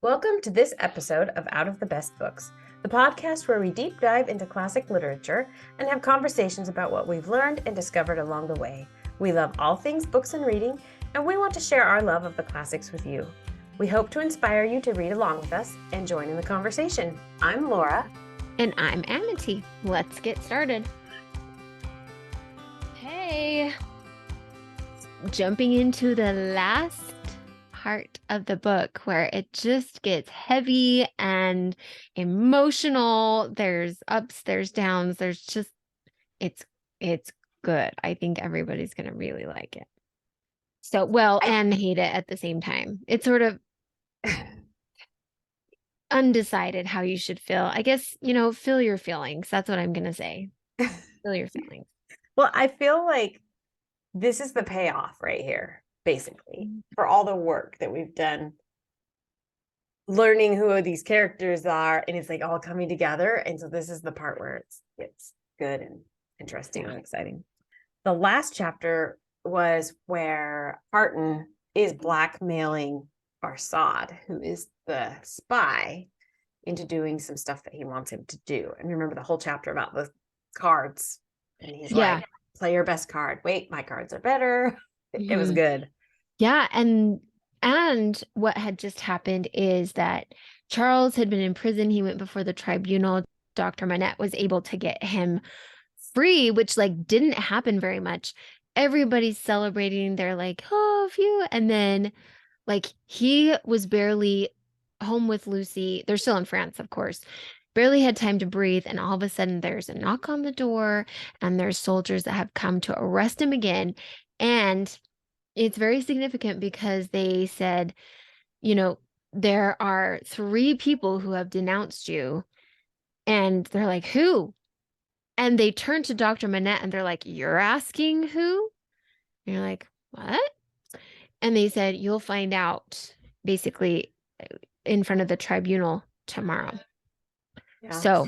Welcome to this episode of Out of the Best Books, the podcast where we deep dive into classic literature and have conversations about what we've learned and discovered along the way. We love all things books and reading, and we want to share our love of the classics with you. We hope to inspire you to read along with us and join in the conversation. I'm Laura. And I'm Amity. Let's get started. Hey, jumping into the last part of the book where it just gets heavy and emotional. There's ups, there's downs, there's just, it's good. I think everybody's going to really like it. So, and hate it at the same time. It's sort of undecided how you should feel. I guess, feel your feelings. That's what I'm going to say. Feel your feelings. Well, I feel like this is the payoff right here, basically, for all the work that we've done, learning who these characters are, and it's like all coming together. And so this is the part where it's good and interesting and exciting. The last chapter was where Parton is blackmailing Barsad, who is the spy, into doing some stuff that he wants him to do. And remember the whole chapter about the cards. And he's like, play your best card. Wait, my cards are better. Mm-hmm. It was good. Yeah. And what had just happened is that Charles had been in prison. He went before the tribunal. Dr. Manette was able to get him free, which didn't happen very much. Everybody's celebrating. They're like, oh, phew. And then he was barely home with Lucy. They're still in France, of course. Barely had time to breathe. And all of a sudden there's a knock on the door and there's soldiers that have come to arrest him again. And it's very significant because they said, there are 3 people who have denounced you. And they're like, who? And they turn to Dr. Manette and they're like, you're asking who? And you're like, what? And they said, you'll find out basically in front of the tribunal tomorrow. Yeah. So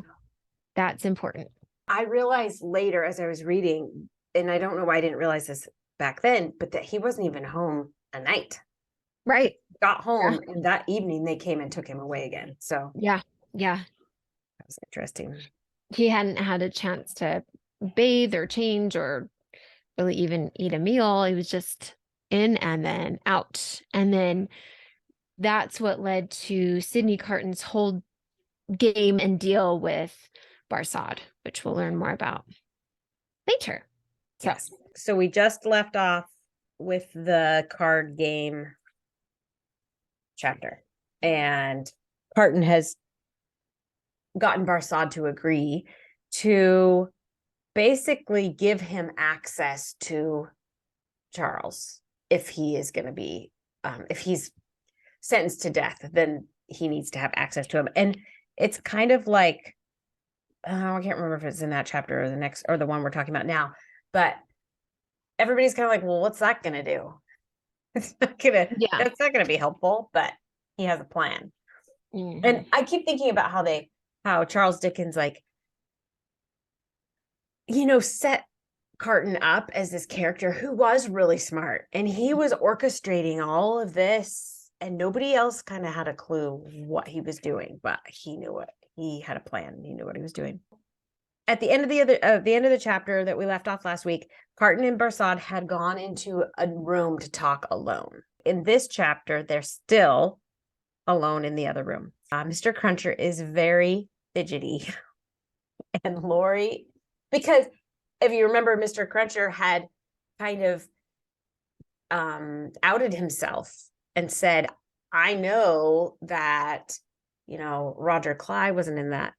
that's important. I realized later as I was reading, and I don't know why I didn't realize this back then, but that he wasn't even home a night. Right. Got home and that evening they came and took him away again. So yeah. That was interesting. He hadn't had a chance to bathe or change or really even eat a meal. He was just in and then out. And then that's what led to Sidney Carton's whole game and deal with Barsad, which we'll learn more about later. Yes. So we just left off with the card game chapter, and Carton has gotten Barsad to agree to basically give him access to Charles if he is going to be, if he's sentenced to death, then he needs to have access to him. And it's kind of like, I can't remember if it's in that chapter or the next, or the one we're talking about now, but everybody's kind of like, well, what's that going to do? It's not going to, that's not going to be helpful, but he has a plan. Mm-hmm. And I keep thinking about how Charles Dickens, set Carton up as this character who was really smart, and he was orchestrating all of this, and nobody else kind of had a clue what he was doing, but he knew it. He had a plan. He knew what he was doing. At the end of the chapter that we left off last week, Carton and Barsad had gone into a room to talk alone. In this chapter, they're still alone in the other room. Mr. Cruncher is very fidgety, and Laurie, because if you remember, Mr. Cruncher had kind of outed himself and said, I know that, Roger Clyde wasn't in that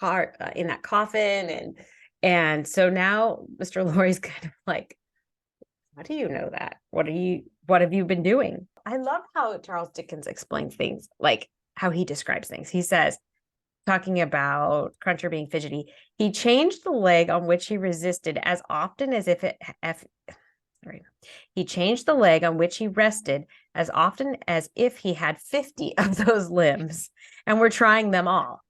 car, in that coffin. And so now Mr. Laurie's kind of like, how do you know that? What have you been doing? I love how Charles Dickens explains things, like how he describes things. He says, talking about Cruncher being fidgety, he changed the leg on which he resisted as often as he changed the leg on which he rested as often as if he had 50 of those limbs and were trying them all.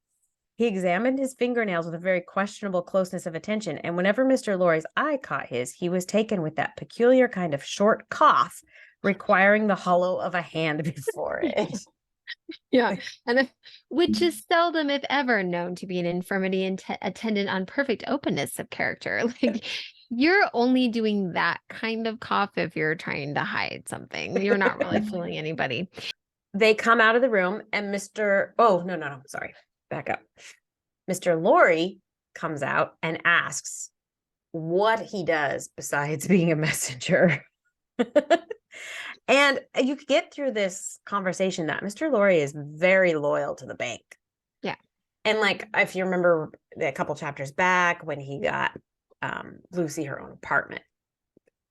He examined his fingernails with a very questionable closeness of attention, and whenever Mr. Laurie's eye caught his, he was taken with that peculiar kind of short cough requiring the hollow of a hand before it. Yeah. Which is seldom, if ever, known to be an infirmity attendant on perfect openness of character. Like, you're only doing that kind of cough if you're trying to hide something. You're not really fooling anybody. They come out of the room and sorry, back up. Mr. Laurie comes out and asks what he does besides being a messenger. And you get through this conversation that Mr. Laurie is very loyal to the bank. Yeah. And like, if you remember a couple chapters back when he got Lucy her own apartment,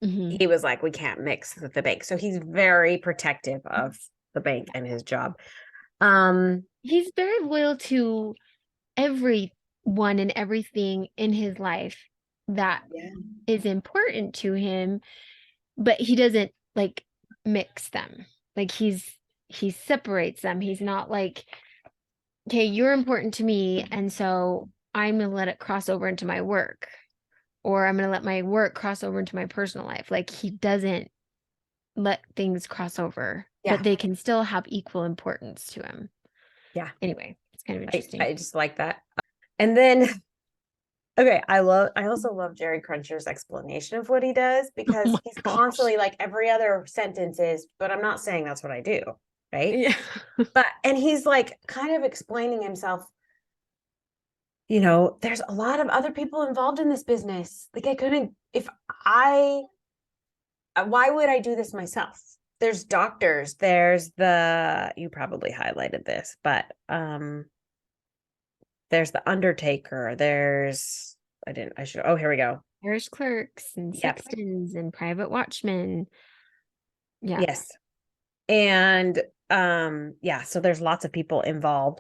he was like, we can't mix with the bank. So he's very protective of the bank and his job. He's very loyal to everyone and everything in his life that is important to him, but he doesn't like mix them. Like he separates them. He's not like, okay, you're important to me, and so I'm gonna let it cross over into my work, or I'm gonna let my work cross over into my personal life. Like, he doesn't let things cross over, but they can still have equal importance to him. Yeah. Anyway, it's kind of interesting. I just like that. And then okay, I also love Jerry Cruncher's explanation of what he does, because he's constantly like, every other sentence is, but I'm not saying that's what I do, right? Yeah. And he's like kind of explaining himself, there's a lot of other people involved in this business. Like, why would I do this myself? There's doctors, you probably highlighted this, but there's the undertaker, here we go. Parish clerks and sextons and private watchmen. Yeah. Yes. And so there's lots of people involved.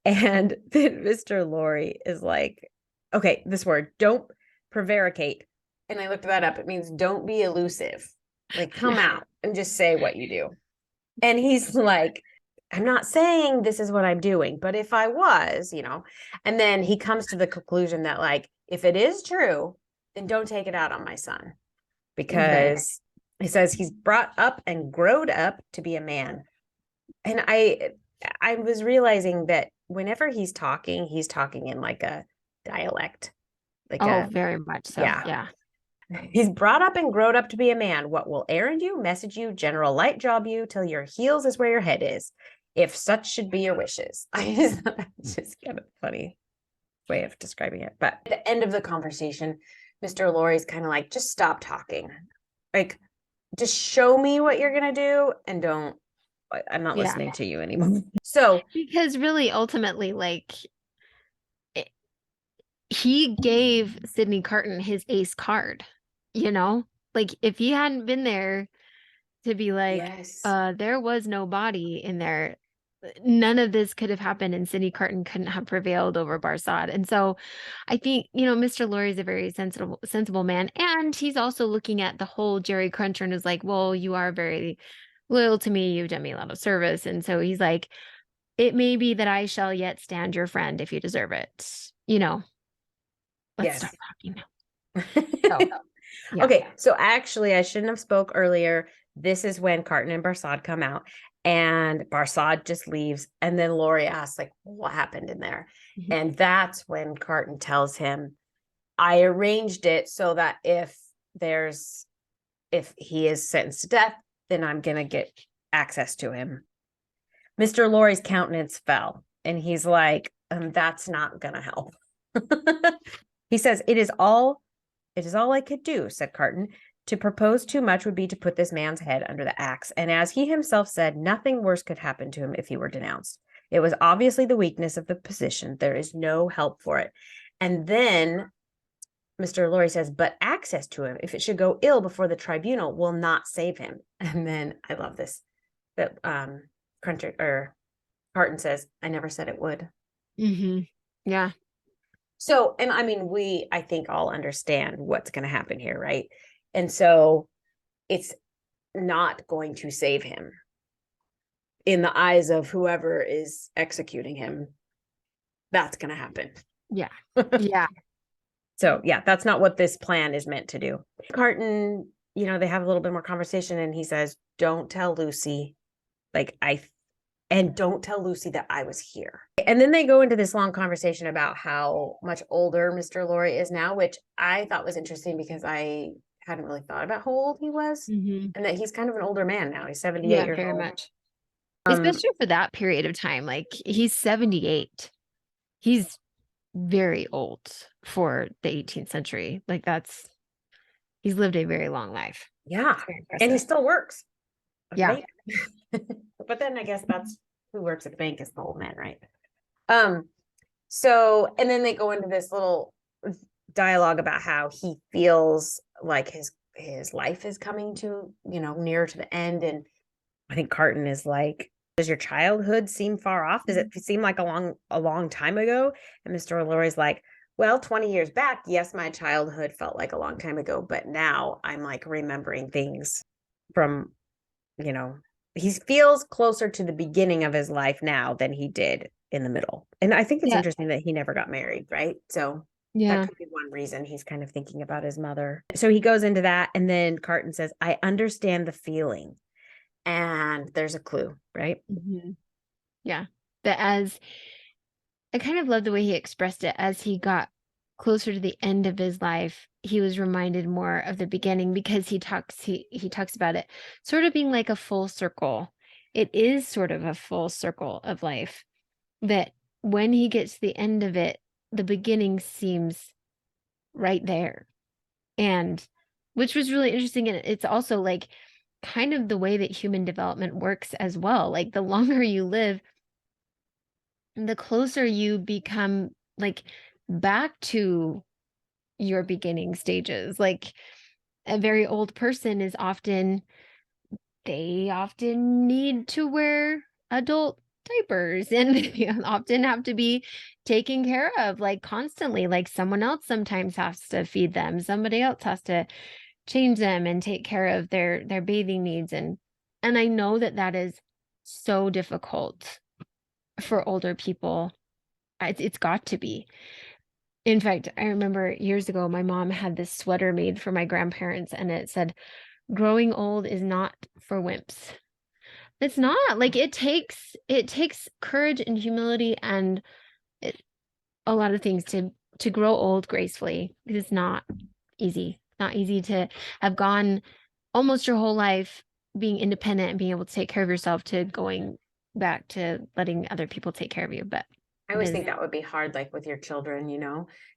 And then Mr. Laurie is like, okay, this word, don't prevaricate. And I looked that up. It means don't be elusive. Like, come out and just say what you do. And he's like, I'm not saying this is what I'm doing, but if I was, and then he comes to the conclusion that, like, if it is true, then don't take it out on my son, because he says he's brought up and growed up to be a man. And I was realizing that whenever he's talking in like a dialect, very much so. Yeah. He's brought up and growed up to be a man. What will errand you, message you, general light job you, till your heels is where your head is, if such should be your wishes. It's just kind of funny way of describing it. But at the end of the conversation, Mr. Laurie's kind of like, just stop talking. Like, just show me what you're going to do, and I'm not listening to you anymore. So, because really, ultimately, like, he gave Sidney Carton his ace card, like, if he hadn't been there to be like, there was no body in there, none of this could have happened, and Sidney Carton couldn't have prevailed over Barsad. And so I think, Mr. Laurie is a very sensible man. And he's also looking at the whole Jerry Cruncher and is like, well, you are very loyal to me. You've done me a lot of service. And so he's like, it may be that I shall yet stand your friend if you deserve it. Let's start talking now. Okay, so actually I shouldn't have spoke earlier. This is when Carton and Barsad come out, and Barsad just leaves, and then Laurie asks, like, what happened in there? And that's when Carton tells him, I arranged it so that if he is sentenced to death, then I'm gonna get access to him. Mr. Laurie's countenance fell, and he's like, that's not gonna help. He says, it is all I could do, said Carton. To propose too much would be to put this man's head under the axe. And as he himself said, nothing worse could happen to him if he were denounced. It was obviously the weakness of the position. There is no help for it. And then Mr. Laurie says, but access to him, if it should go ill before the tribunal, will not save him. And then I love this, that Carton says, I never said it would. Yeah. So, and I mean, I think all understand what's going to happen here, right? And so it's not going to save him in the eyes of whoever is executing him. That's going to happen. Yeah. Yeah. So yeah, that's not what this plan is meant to do. Carton, they have a little bit more conversation, and he says, don't tell Lucy. Like, And don't tell Lucy that I was here. And then they go into this long conversation about how much older Mr. Lorry is now, which I thought was interesting because I hadn't really thought about how old he was, and that he's kind of an older man now. He's 78 Yeah, years very old. much. Especially for that period of time. Like, he's 78. He's very old for the 18th century. Like, he's lived a very long life. Yeah. Very And he impressive. still works. Yeah. Right? But then I guess that's who works at the bank is the old man, right? So, and then they go into this little dialogue about how he feels like his life is coming to, near to the end. And I think Carton is like, does your childhood seem far off? Does it seem like a long time ago? And Mr. Lorry's like, well, 20 years back, yes, my childhood felt like a long time ago, but now I'm like remembering things from, he feels closer to the beginning of his life now than he did in the middle. And I think it's interesting that he never got married, right? So that could be one reason he's kind of thinking about his mother. So he goes into that, and then Carton says, I understand the feeling. And there's a clue, right? Yeah. But I kind of love the way he expressed it. As he got closer to the end of his life, he was reminded more of the beginning, because he talks about it sort of being like a full circle. It is sort of a full circle of life, that when he gets to the end of it, the beginning seems right there. And which was really interesting. And it's also like kind of the way that human development works as well. Like, the longer you live, the closer you become like back to your beginning stages. Like, a very old person they often need to wear adult diapers, and they often have to be taken care of like constantly. Like, someone else sometimes has to feed them, somebody else has to change them and take care of their bathing needs. And I know that is so difficult for older people. It's got to be. In fact, I remember years ago, my mom had this sweater made for my grandparents, and it said, growing old is not for wimps. It's not. Like, it takes courage and humility and a lot of things to grow old gracefully. It's not easy. Not easy to have gone almost your whole life being independent and being able to take care of yourself, to going back to letting other people take care of you. But I always think that would be hard, like with your children,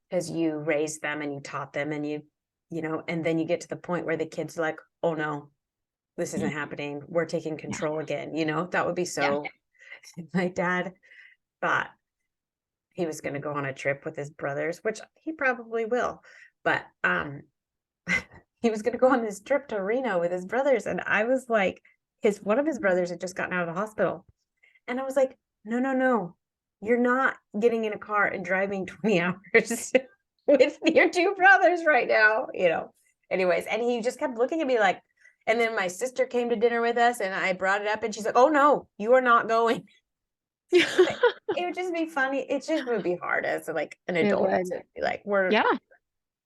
because you raised them and you taught them, and and then you get to the point where the kids are like, oh no, this isn't happening. We're taking control again. That would be so. My dad thought he was going to go on a trip with his brothers, which he probably will, but he was going to go on this trip to Reno with his brothers, and I was like, one of his brothers had just gotten out of the hospital, and I was like, no, you're not getting in a car and driving 20 hours with your two brothers right now, anyways. And he just kept looking at me like, and then my sister came to dinner with us, and I brought it up, and she's like, oh no, you are not going. It would just be funny. It just would be hard as like an adult to be like,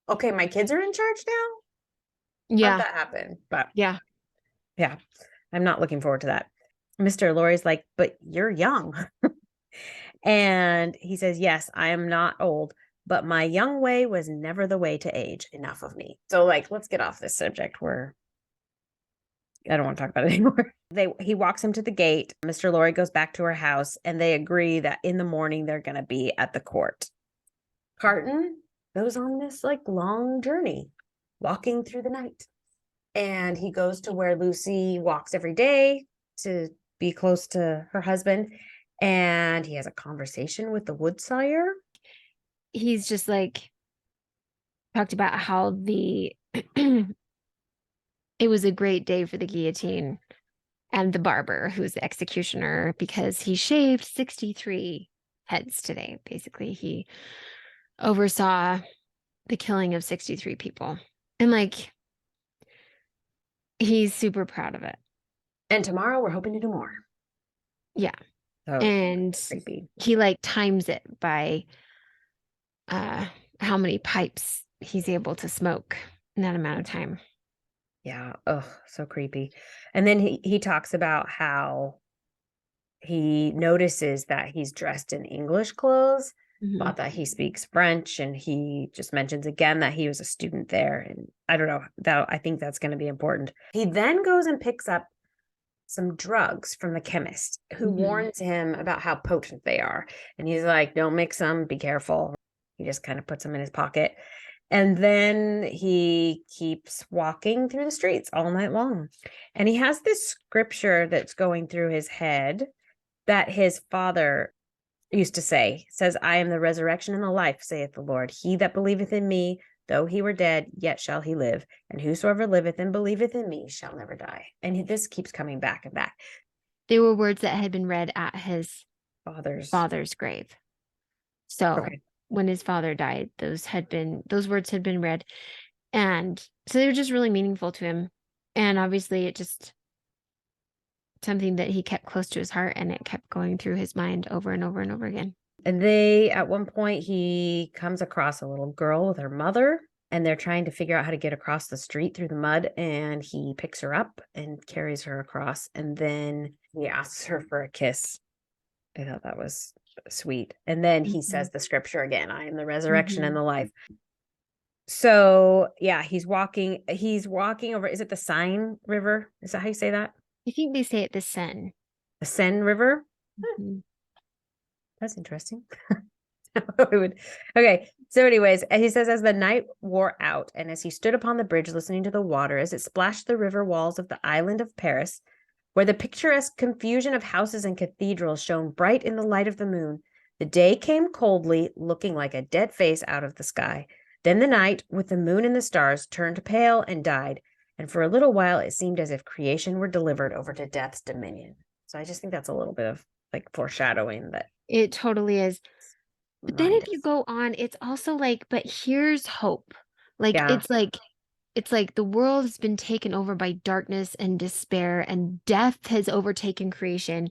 okay, my kids are in charge now. How'd that happen? But yeah, I'm not looking forward to that. Mr. Lorry's like, but you're young. And he says, yes, I am not old, but my young way was never the way to age. Enough of me. So like, let's get off this subject where I don't want to talk about it anymore. He walks him to the gate. Mr. Lorry goes back to her house, and they agree that in the morning they're going to be at the court. Carton goes on this like long journey, walking through the night. And he goes to where Lucy walks every day to be close to her husband. And he has a conversation with the wood sawyer. He's just like talked about how it was a great day for the guillotine and the barber, who's the executioner, because he shaved 63 heads today. Basically, he oversaw the killing of 63 people. And like, he's super proud of it. And tomorrow we're hoping to do more. Yeah. So and creepy. He like times it by how many pipes he's able to smoke in that amount of time. Yeah. Oh, so creepy. And then he talks about how he notices that he's dressed in English clothes, Mhm. but that he speaks French, and he just mentions again that he was a student there. And I don't know, that I think that's going to be important. He then goes and picks up some drugs from the chemist, who Mhm. warns him about how potent they are. And he's like, don't mix them, be careful. He just kind of puts them in his pocket. And then he keeps walking through the streets all night long. And he has this scripture that's going through his head that his father used to say, says, I am the resurrection and the life, saith the Lord. He that believeth in me, though he were dead, yet shall he live. And whosoever liveth and believeth in me shall never die. And this keeps coming back and back. They were words that had been read at his Father's grave. So okay. when his father died, those words had been read. And so they were just really meaningful to him. And obviously it just something that he kept close to his heart, and it kept going through his mind over and over and over again. And at one point, he comes across a little girl with her mother, and they're trying to figure out how to get across the street through the mud. And he picks her up and carries her across. And then he asks her for a kiss. I thought that was sweet. And then he says the scripture again, I am the resurrection and the life. So yeah, he's walking over. Is it the Seine River? Is that how you say that? I think they say it the Seine. The Seine River? That's interesting. Okay. So anyways, he says, as the night wore out, and as he stood upon the bridge listening to the water as it splashed the river walls of the island of Paris, where the picturesque confusion of houses and cathedrals shone bright in the light of the moon, the day came coldly, looking like a dead face out of the sky. Then the night, with the moon and the stars, turned pale and died, and for a little while it seemed as if creation were delivered over to death's dominion. So I just think that's a little bit of like foreshadowing that. It totally is. But then if you go on, it's also like, but here's hope. Like, Yeah. it's like the world has been taken over by darkness and despair, and death has overtaken creation.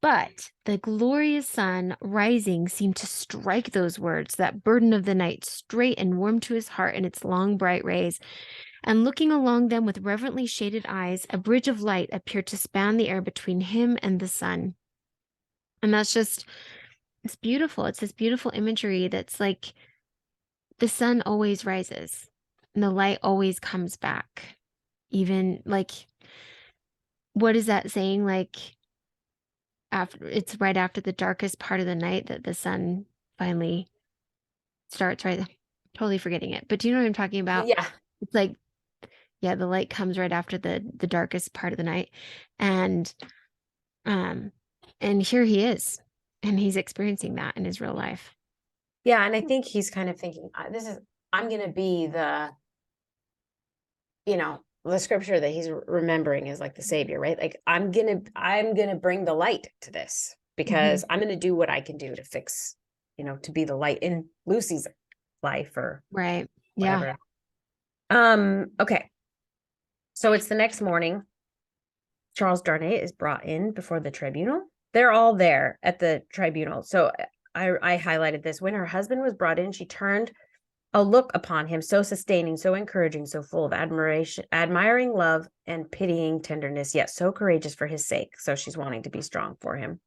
But the glorious sun rising seemed to strike those words, that burden of the night, straight and warm to his heart in its long bright rays. And looking along them with reverently shaded eyes, a bridge of light appeared to span the air between him and the sun. And that's just, it's beautiful. It's this beautiful imagery that's like the sun always rises and the light always comes back. Even like, what is that saying? Like, it's right after the darkest part of the night that the sun finally starts, right? Totally forgetting it. But do you know what I'm talking about? Yeah. It's like, yeah, the light comes right after the darkest part of the night. And here he is, and he's experiencing that in his real life. Yeah, and I think he's kind of thinking, I'm going to be the scripture that he's remembering is like the savior, right? Like I'm going to bring the light to this, because I'm going to do what I can do to fix, to be the light in Lucy's life or right. whatever. Yeah. Okay. So it's the next morning. Charles Darnay is brought in before the tribunal. They're all there at the tribunal. So I highlighted this. When her husband was brought in, she turned a look upon him so sustaining, so encouraging, so full of admiration, admiring love and pitying tenderness, yet so courageous for his sake. So she's wanting to be strong for him,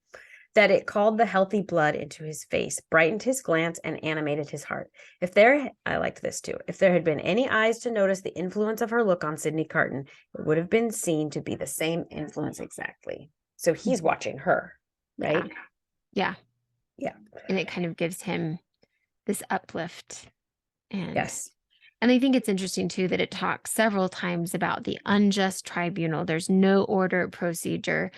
that it called the healthy blood into his face, brightened his glance, and animated his heart. I liked this too. If there had been any eyes to notice the influence of her look on Sidney Carton, it would have been seen to be the same influence exactly. So he's watching her, right? Yeah. Yeah. And it kind of gives him this uplift. And yes. And I think it's interesting too that it talks several times about the unjust tribunal. There's no order, procedure.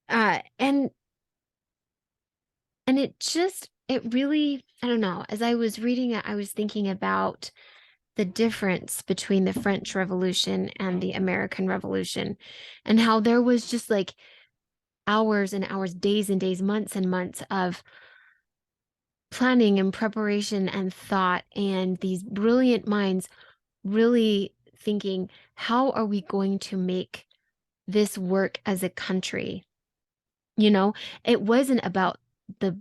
And it really, I don't know, as I was reading it, I was thinking about the difference between the French Revolution and the American Revolution, and how there was just like hours and hours, days and days, months and months of planning and preparation and thought, and these brilliant minds really thinking, how are we going to make this work as a country? It wasn't about the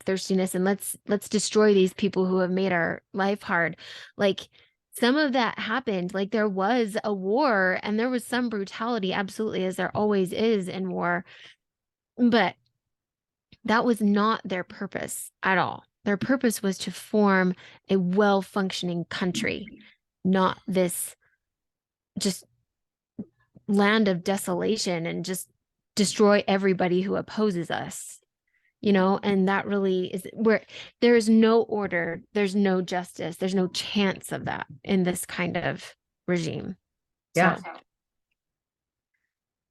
thirstiness and let's destroy these people who have made our life hard. Like, some of that happened. Like there was a war and there was some brutality, absolutely, as there always is in war. But that was not their purpose at all. Their purpose was to form a well-functioning country, not this just land of desolation and just destroy everybody who opposes us. And that really is where there is no order, there's no justice, there's no chance of that in this kind of regime. Yeah. So.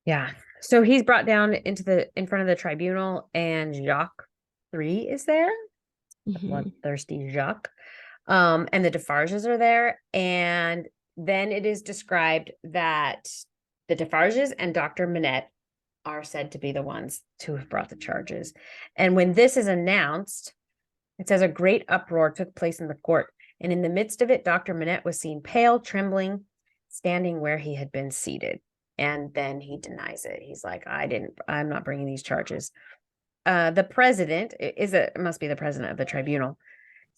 Yeah. So he's brought down in front of the tribunal, and Jacques III is there. Mm-hmm. Bloodthirsty Jacques. And the Defarges are there. And then it is described that the Defarges and Dr. Manette are said to be the ones to have brought the charges. And when this is announced, it says a great uproar took place in the court. And in the midst of it, Dr. Manette was seen pale, trembling, standing where he had been seated. And then he denies it. He's like, I'm not bringing these charges. The president it must be the president of the tribunal.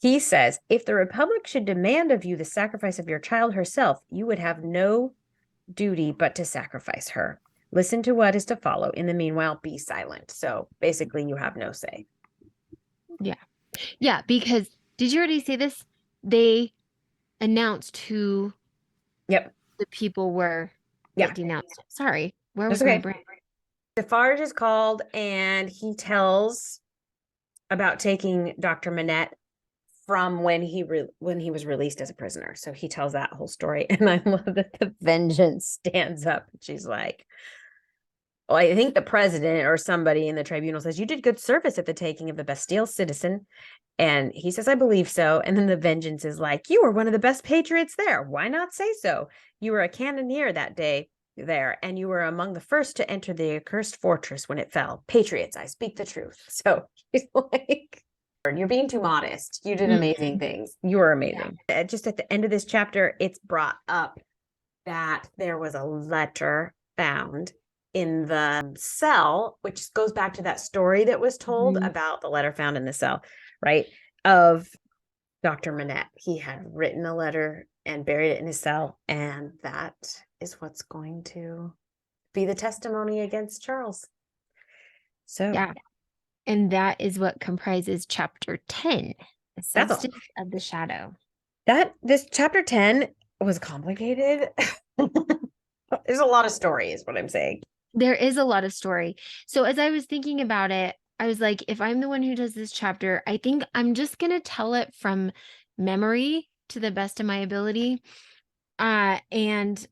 He says, if the Republic should demand of you the sacrifice of your child herself, you would have no duty but to sacrifice her. Listen to what is to follow. In the meanwhile, be silent. So basically, you have no say. Yeah. Yeah, because did you already say this? They announced who the people were that denounced. Sorry, where was my brain? Defarge is called, and he tells about taking Dr. Manette from when he was released as a prisoner. So he tells that whole story. And I love that the Vengeance stands up. She's like, well, I think the president or somebody in the tribunal says, you did good service at the taking of the Bastille citizen. And he says, I believe so. And then the Vengeance is like, you were one of the best patriots there. Why not say so? You were a cannoneer that day there, and you were among the first to enter the accursed fortress when it fell. Patriots, I speak the truth. So he's like, you're being too modest. You did amazing things. You were amazing. Yeah. Just at the end of this chapter, it's brought up that there was a letter found in the cell, which goes back to that story that was told about the letter found in the cell, right? Of Dr. Manette. He had written a letter and buried it in his cell. And that is what's going to be the testimony against Charles. So, yeah. And that is what comprises chapter 10, the substance of the shadow. This chapter 10 was complicated. There's a lot of story, is what I'm saying. There is a lot of story. So as I was thinking about it, I was like, if I'm the one who does this chapter, I think I'm just going to tell it from memory to the best of my ability. And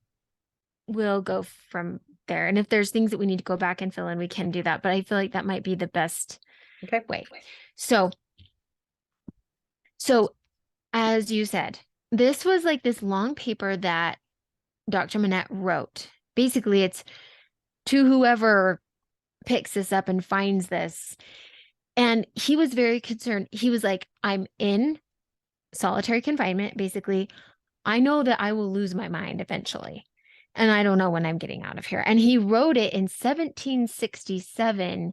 we'll go from there. And if there's things that we need to go back and fill in, we can do that. But I feel like that might be the best way. So as you said, this was like this long paper that Dr. Manette wrote. Basically, it's to whoever picks this up and finds this. And he was very concerned. He was like, I'm in solitary confinement. Basically, I know that I will lose my mind eventually. And I don't know when I'm getting out of here. And he wrote it in 1767.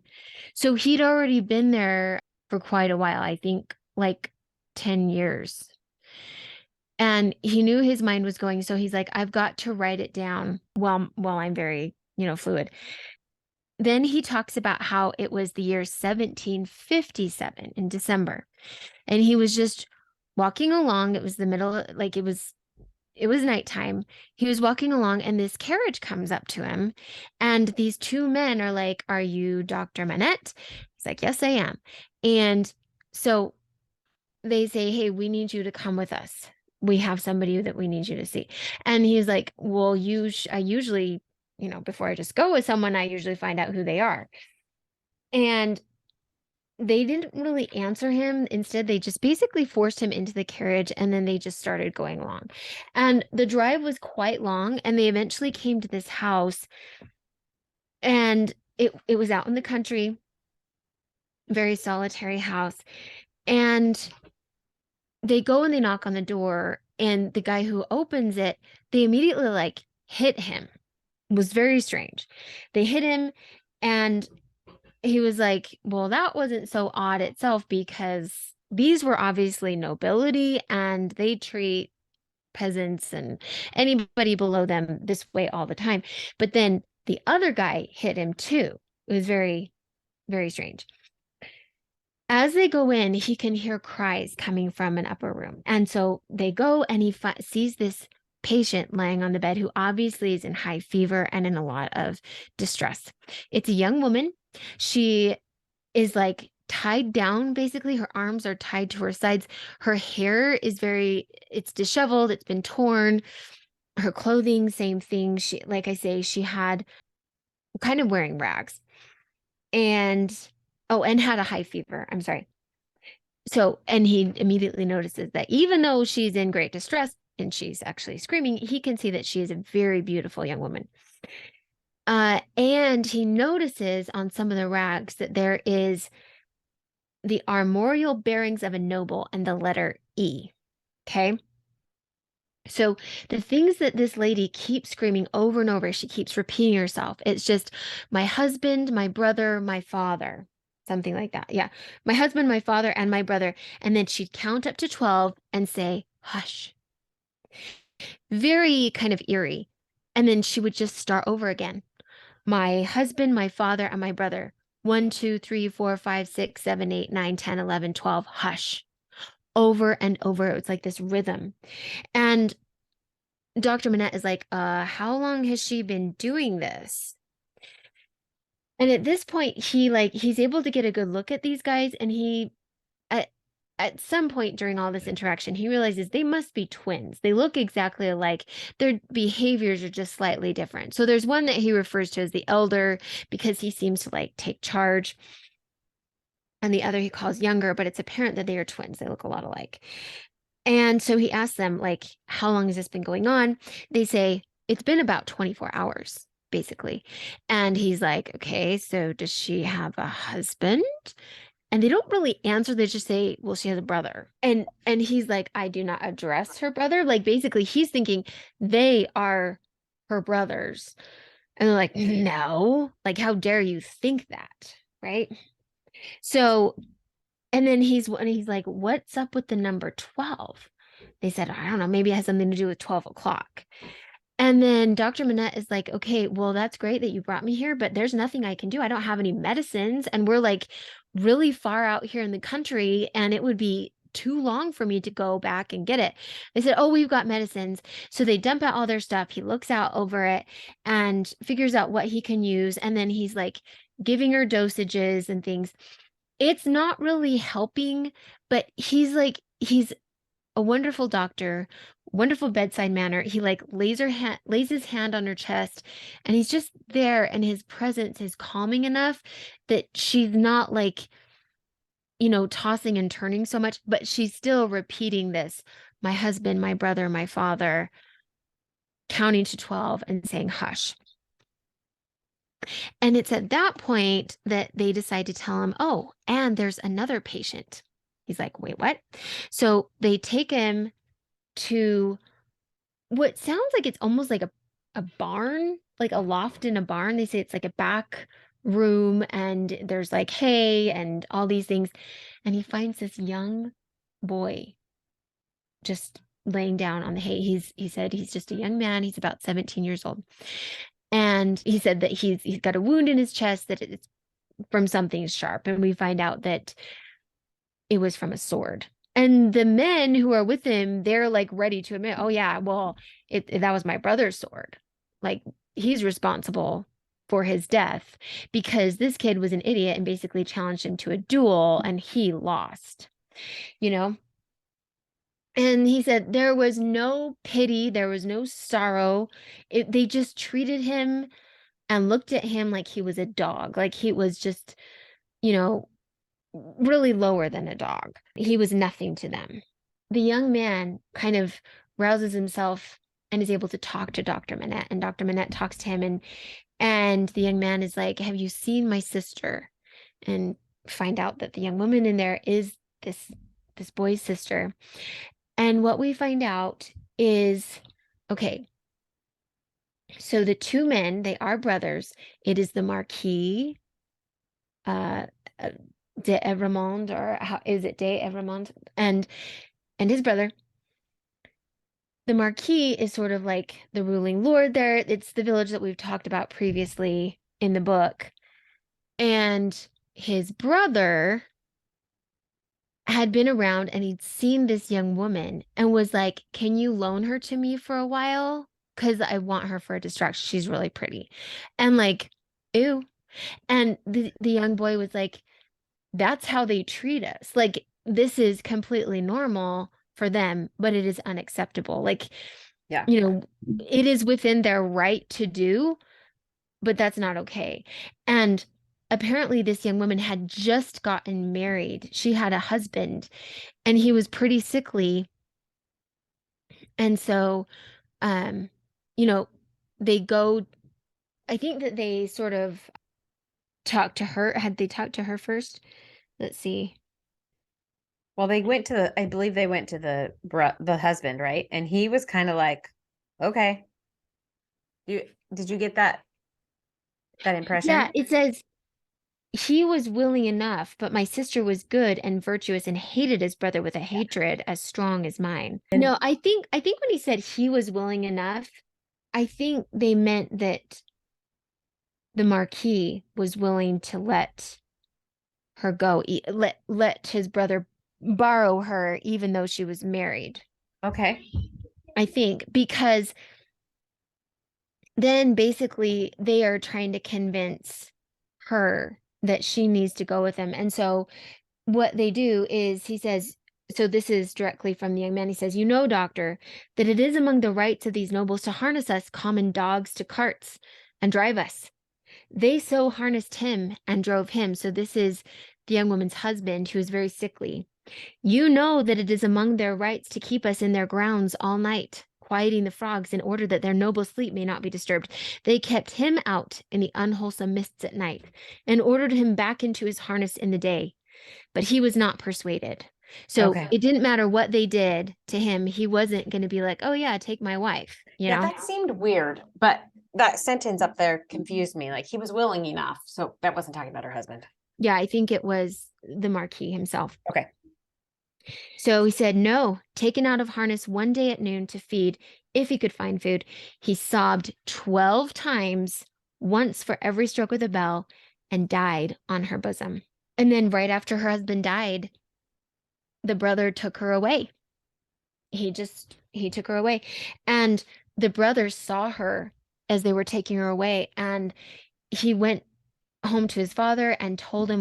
So he'd already been there for quite a while, I think like 10 years. And he knew his mind was going. So he's like, I've got to write it down while I'm very, fluid. Then he talks about how it was the year 1757 in December. And he was just walking along. It was the middle, like it was nighttime. He was walking along and this carriage comes up to him. And these two men are like, are you Dr. Manette? He's like, yes, I am. And so they say, hey, we need you to come with us. We have somebody that we need you to see. And he's like, well, I usually, before I just go with someone, I usually find out who they are. And they didn't really answer him. Instead, they just basically forced him into the carriage, and then they just started going along. And the drive was quite long, and they eventually came to this house, and it was out in the country, very solitary house. And they go and they knock on the door, and the guy who opens it, they immediately hit him. It was very strange. They hit him, and he was like, well, that wasn't so odd itself, because these were obviously nobility and they treat peasants and anybody below them this way all the time. But then the other guy hit him too. It was very, very strange. As they go in, he can hear cries coming from an upper room. And so they go and he sees this patient laying on the bed who obviously is in high fever and in a lot of distress. It's a young woman. She is like tied down, basically. Her arms are tied to her sides. Her hair is it's disheveled, it's been torn. Her clothing, same thing. She, like I say, she had kind of wearing rags. And and had a high fever. I'm sorry. So, and he immediately notices that even though she's in great distress and she's actually screaming, he can see that she is a very beautiful young woman. And he notices on some of the rags that there is the armorial bearings of a noble and the letter E. Okay. So the things that this lady keeps screaming over and over, she keeps repeating herself. It's just my husband, my brother, my father, something like that. Yeah. My husband, my father, and my brother. And then she'd count up to 12 and say, hush. Very kind of eerie. And then she would just start over again. My husband, my father, and my brother. 1, 2, 3, 4, 5, 6, 7, 8, 9, 10, 11, 12. Hush. Over and over. It was like this rhythm. And Dr. Manette is like, how long has she been doing this? And at this point, he's able to get a good look at these guys, and at some point during all this interaction, he realizes they must be twins. They look exactly alike. Their behaviors are just slightly different. So there's one that he refers to as the elder because he seems to like take charge. And the other he calls younger, but it's apparent that they are twins. They look a lot alike. And so he asks them, like, how long has this been going on? They say, it's been about 24 hours, basically. And he's like, okay, so does she have a husband? And they don't really answer. They just say, well, she has a brother. And he's like, I do not address her brother. Like, basically, he's thinking they are her brothers. And they're like, no, like, how dare you think that? Right. So, and then he's like, what's up with the number 12? They said, I don't know, maybe it has something to do with 12 o'clock. And then Dr. Manette is like, okay, well, that's great that you brought me here, but there's nothing I can do. I don't have any medicines. And we're like really far out here in the country, and it would be too long for me to go back and get it. They said, oh, we've got medicines. So they dump out all their stuff. He looks out over it and figures out what he can use. And then he's like giving her dosages and things. It's not really helping, but he's a wonderful doctor, wonderful bedside manner. He like lays his hand on her chest, and he's just there, and his presence is calming enough that she's not like, tossing and turning so much, but she's still repeating this, my husband, my brother, my father, counting to 12 and saying hush. And it's at that point that they decide to tell him, oh, and there's another patient. He's like, wait, what? So they take him to what sounds like it's almost like a barn, like a loft in a barn. They say it's like a back room, and there's like hay and all these things. And he finds this young boy just laying down on the hay. He said he's just a young man. He's about 17 years old. And he said that he's got a wound in his chest, that it's from something sharp. And we find out that it was from a sword. And the men who are with him, they're like ready to admit, oh yeah, well, that was my brother's sword. Like, he's responsible for his death because this kid was an idiot and basically challenged him to a duel, and he lost, And he said there was no pity, there was no sorrow. They just treated him and looked at him like he was a dog, like he was just, really lower than a dog. He was nothing to them. The young man kind of rouses himself and is able to talk to Dr. Manette, and Dr. Manette talks to him, and the young man is like, have you seen my sister? And find out that the young woman in there is this boy's sister. And what we find out is, okay, so the two men, they are brothers. It is the Marquis de Evremond, or how is it, de Evremond, and his brother. the Marquis is sort of like the ruling lord there. It's the village that we've talked about previously in the book. And his brother had been around and he'd seen this young woman and was like, can you loan her to me for a while? Because I want her for a distraction. She's really pretty. And like, ew. And the young boy was like, that's how they treat us. Like, this is completely normal for them, but it is unacceptable. Like, Yeah. you know, it is within their right to do, but that's not okay. And apparently this young woman had just gotten married. She had a husband and he was pretty sickly. And so, you know, they go, I think that they sort of talked to her. Had they talked to her first? Let's see. Well, I believe they went to the husband, right? And he was kind of like, okay. Did you get that impression? Yeah, it says he was willing enough, but my sister was good and virtuous and hated his brother with a hatred as strong as mine. No, I think when he said he was willing enough, I think they meant that the Marquis was willing to let her go, let his brother borrow her, even though she was married. Okay. I think because then basically they are trying to convince her that she needs to go with him. And so what they do is he says, so this is directly from the young man. He says, you know, doctor, that it is among the rights of these nobles to harness us common dogs to carts and drive us. They so harnessed him and drove him. So this is the young woman's husband who is very sickly. You know that it is among their rights to keep us in their grounds all night, quieting the frogs in order that their noble sleep may not be disturbed. They kept him out in the unwholesome mists at night and ordered him back into his harness in the day. But he was not persuaded. So Okay. it didn't matter what they did to him. He wasn't going to be like, oh yeah, take my wife, you know? That seemed weird, but that sentence up there confused me. Like he was willing enough. So that wasn't talking about her husband. Yeah, I think it was the Marquis himself. Okay. So he said, no, taken out of harness one day at noon to feed, if he could find food. He sobbed 12 times, once for every stroke of the bell, and died on her bosom. And then right after her husband died, the brother took her away. He took her away. And the brother saw her as they were taking her away. And he went home to his father and told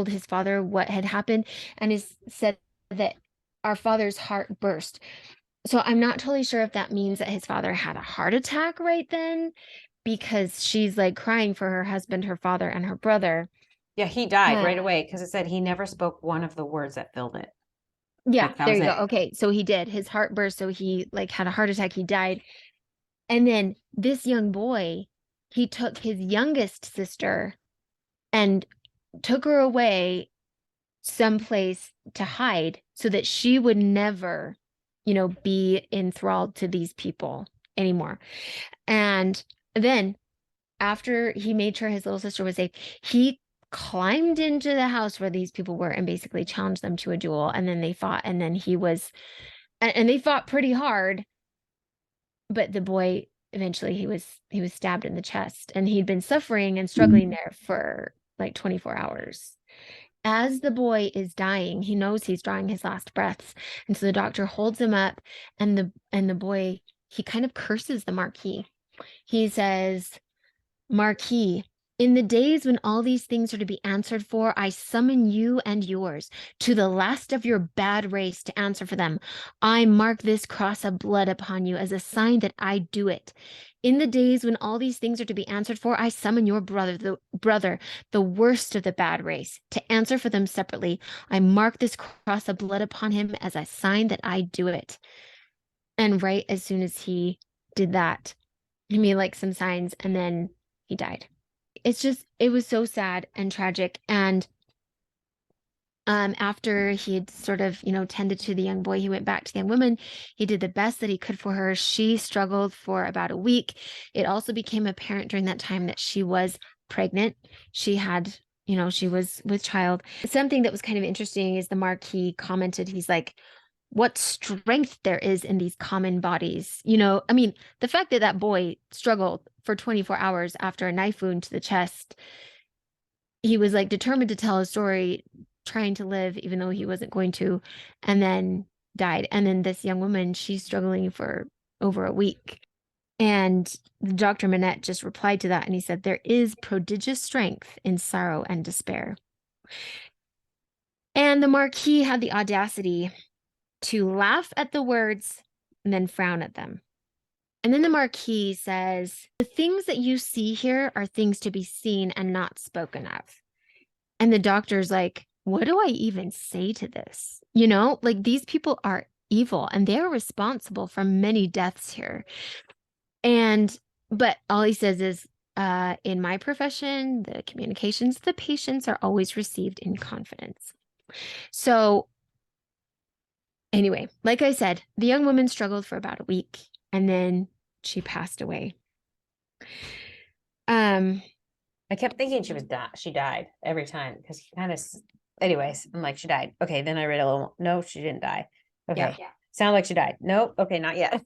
his father what had happened. And he said that our father's heart burst. So I'm not totally sure if that means that his father had a heart attack right then, because she's like crying for her husband, her father, and her brother. Yeah, he died right away because it said he never spoke one of the words that filled it. Yeah, Like, that there was you it. go. Okay, so he did. His heart burst, so he like had a heart attack. He died. And then this young boy, he took his youngest sister and took her away someplace to hide so that she would never, be enthralled to these people anymore. And then after he made sure his little sister was safe, he climbed into the house where these people were and basically challenged them to a duel. And then they fought, and then and they fought pretty hard. But the boy, eventually he was stabbed in the chest, and he'd been suffering and struggling there for like 24 hours. As the boy is dying, he knows he's drawing his last breaths. And so the doctor holds him up, and the boy, he kind of curses the Marquis. He says, Marquis, in the days when all these things are to be answered for, I summon you and yours to the last of your bad race to answer for them. I mark this cross of blood upon you as a sign that I do it. In the days when all these things are to be answered for, I summon your brother, the worst of the bad race, to answer for them separately. I mark this cross of blood upon him as a sign that I do it. And right as soon as he did that, he made like some signs, and then he died. It was so sad and tragic. And after he had sort of, tended to the young boy, he went back to the young woman. He did the best that he could for her. She struggled for about a week. It also became apparent during that time that she was pregnant. She had, she was with child. Something that was kind of interesting is the Marquis commented, he's like, what strength there is in these common bodies. You know, I mean, the fact that that boy struggled for 24 hours after a knife wound to the chest, he was like determined to tell a story, trying to live, even though he wasn't going to, and then died. And then this young woman, she's struggling for over a week. And Dr. Manette just replied to that, and he said, there is prodigious strength in sorrow and despair. And the Marquis had the audacity to laugh at the words and then frown at them. And then the Marquis says, the things that you see here are things to be seen and not spoken of. And the doctor's like, what do I even say to this? You know, like, these people are evil and they're responsible for many deaths here. But all he says is, in my profession, the communications of the patients are always received in confidence. So anyway, like I said, the young woman struggled for about a week and then she passed away. I kept thinking she died every time because he kind of, anyways, I'm like, she died. Okay. Then I read a little, no, she didn't die. Okay. Yeah. Sound like she died. Nope. Okay. Not yet.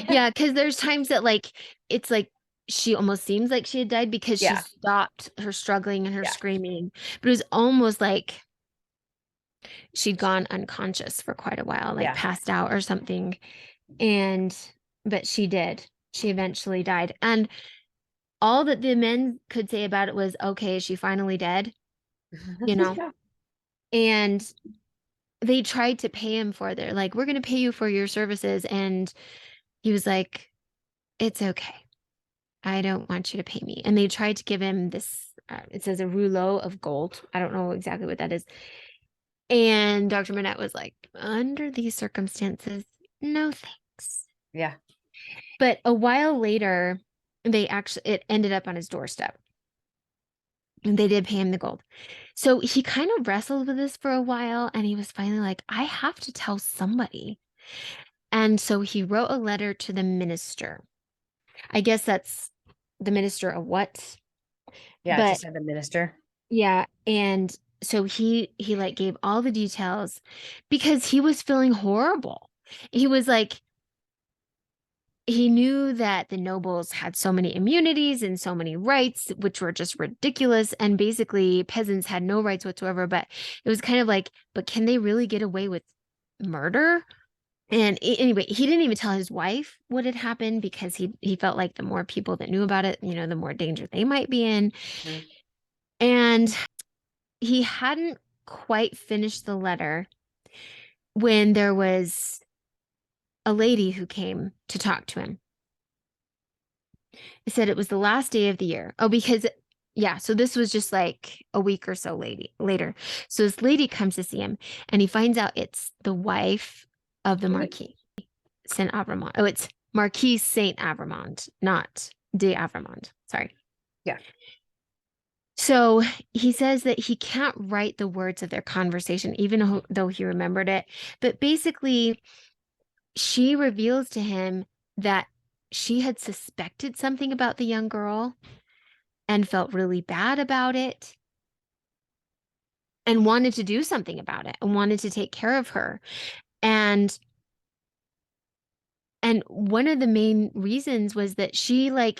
Yeah, because there's times that like it's like she almost seems like she had died because she stopped her struggling and her screaming, but it was almost like she'd gone unconscious for quite a while, like passed out or something. But she eventually died. And all that the men could say about it was, okay, is she finally dead? You know? And they tried to pay him for their, like, we're going to pay you for your services. And he was like, it's okay. I don't want you to pay me. And they tried to give him this, it says a rouleau of gold. I don't know exactly what that is. And Dr. Manette was like, under these circumstances, no thanks. Yeah. But a while later, it ended up on his doorstep. And they did pay him the gold. So he kind of wrestled with this for a while. And he was finally like, I have to tell somebody. And so he wrote a letter to the minister. I guess that's the minister of what? Yeah, it just said the minister. Yeah. And so he like gave all the details because he was feeling horrible. He was like, he knew that the nobles had so many immunities and so many rights, which were just ridiculous. And basically peasants had no rights whatsoever. But it was kind of like, but can they really get away with murder? And anyway, he didn't even tell his wife what had happened because he felt like the more people that knew about it, you know, the more danger they might be in. Mm-hmm. And he hadn't quite finished the letter when there was a lady who came to talk to him. It said it was the last day of the year. Oh, because, yeah, so this was just like a week or so later. So this lady comes to see him and he finds out it's the wife of the Marquis Saint Avremond. Oh, it's Marquis Saint Avremond, not de Avremond. Sorry. Yeah. So he says that he can't write the words of their conversation, even though he remembered it. But basically, she reveals to him that she had suspected something about the young girl and felt really bad about it and wanted to do something about it and wanted to take care of her. And one of the main reasons was that she was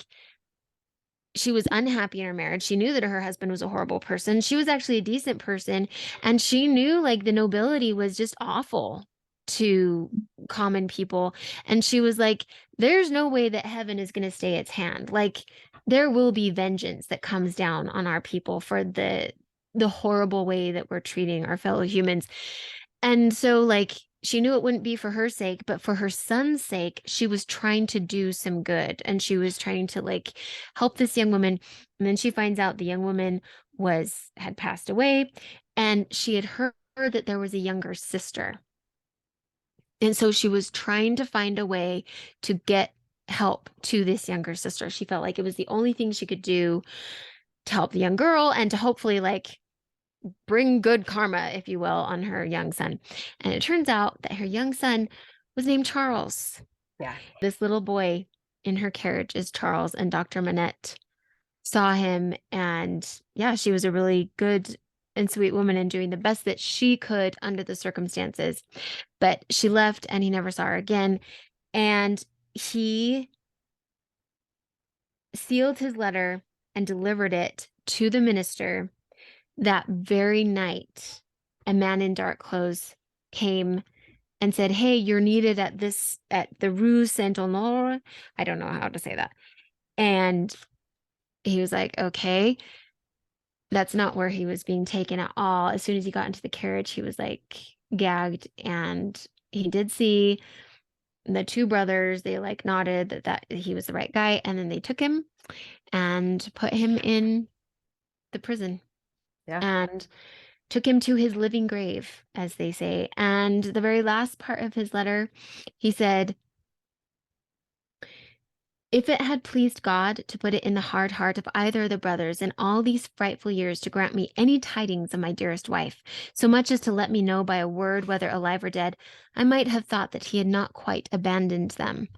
unhappy in her marriage. She knew that her husband was a horrible person. She was actually a decent person. And she knew like the nobility was just awful to common people. And she was like, there's no way that heaven is going to stay its hand. Like there will be vengeance that comes down on our people for the horrible way that we're treating our fellow humans. And so like, she knew it wouldn't be for her sake, but for her son's sake, she was trying to do some good. And she was trying to like help this young woman. And then she finds out the young woman had passed away. And she had heard that there was a younger sister. And so she was trying to find a way to get help to this younger sister. She felt like it was the only thing she could do to help the young girl and to hopefully like bring good karma, if you will, on her young son. And it turns out that her young son was named Charles. Yeah. This little boy in her carriage is Charles, and Dr. Manette saw him. And yeah, she was a really good and sweet woman and doing the best that she could under the circumstances. But she left and he never saw her again. And he sealed his letter and delivered it to the minister. That very night, a man in dark clothes came and said, "Hey, you're needed at the Rue Saint-Honore." I don't know how to say that. And he was like, "Okay." That's not where he was being taken at all. As soon as he got into the carriage, he was like gagged, and he did see the two brothers. They like nodded that he was the right guy, and then they took him and put him in the prison. Yeah. And took him to his living grave, as they say. And the very last part of his letter, he said, "If it had pleased God to put it in the hard heart of either of the brothers in all these frightful years to grant me any tidings of my dearest wife, so much as to let me know by a word whether alive or dead, I might have thought that he had not quite abandoned them."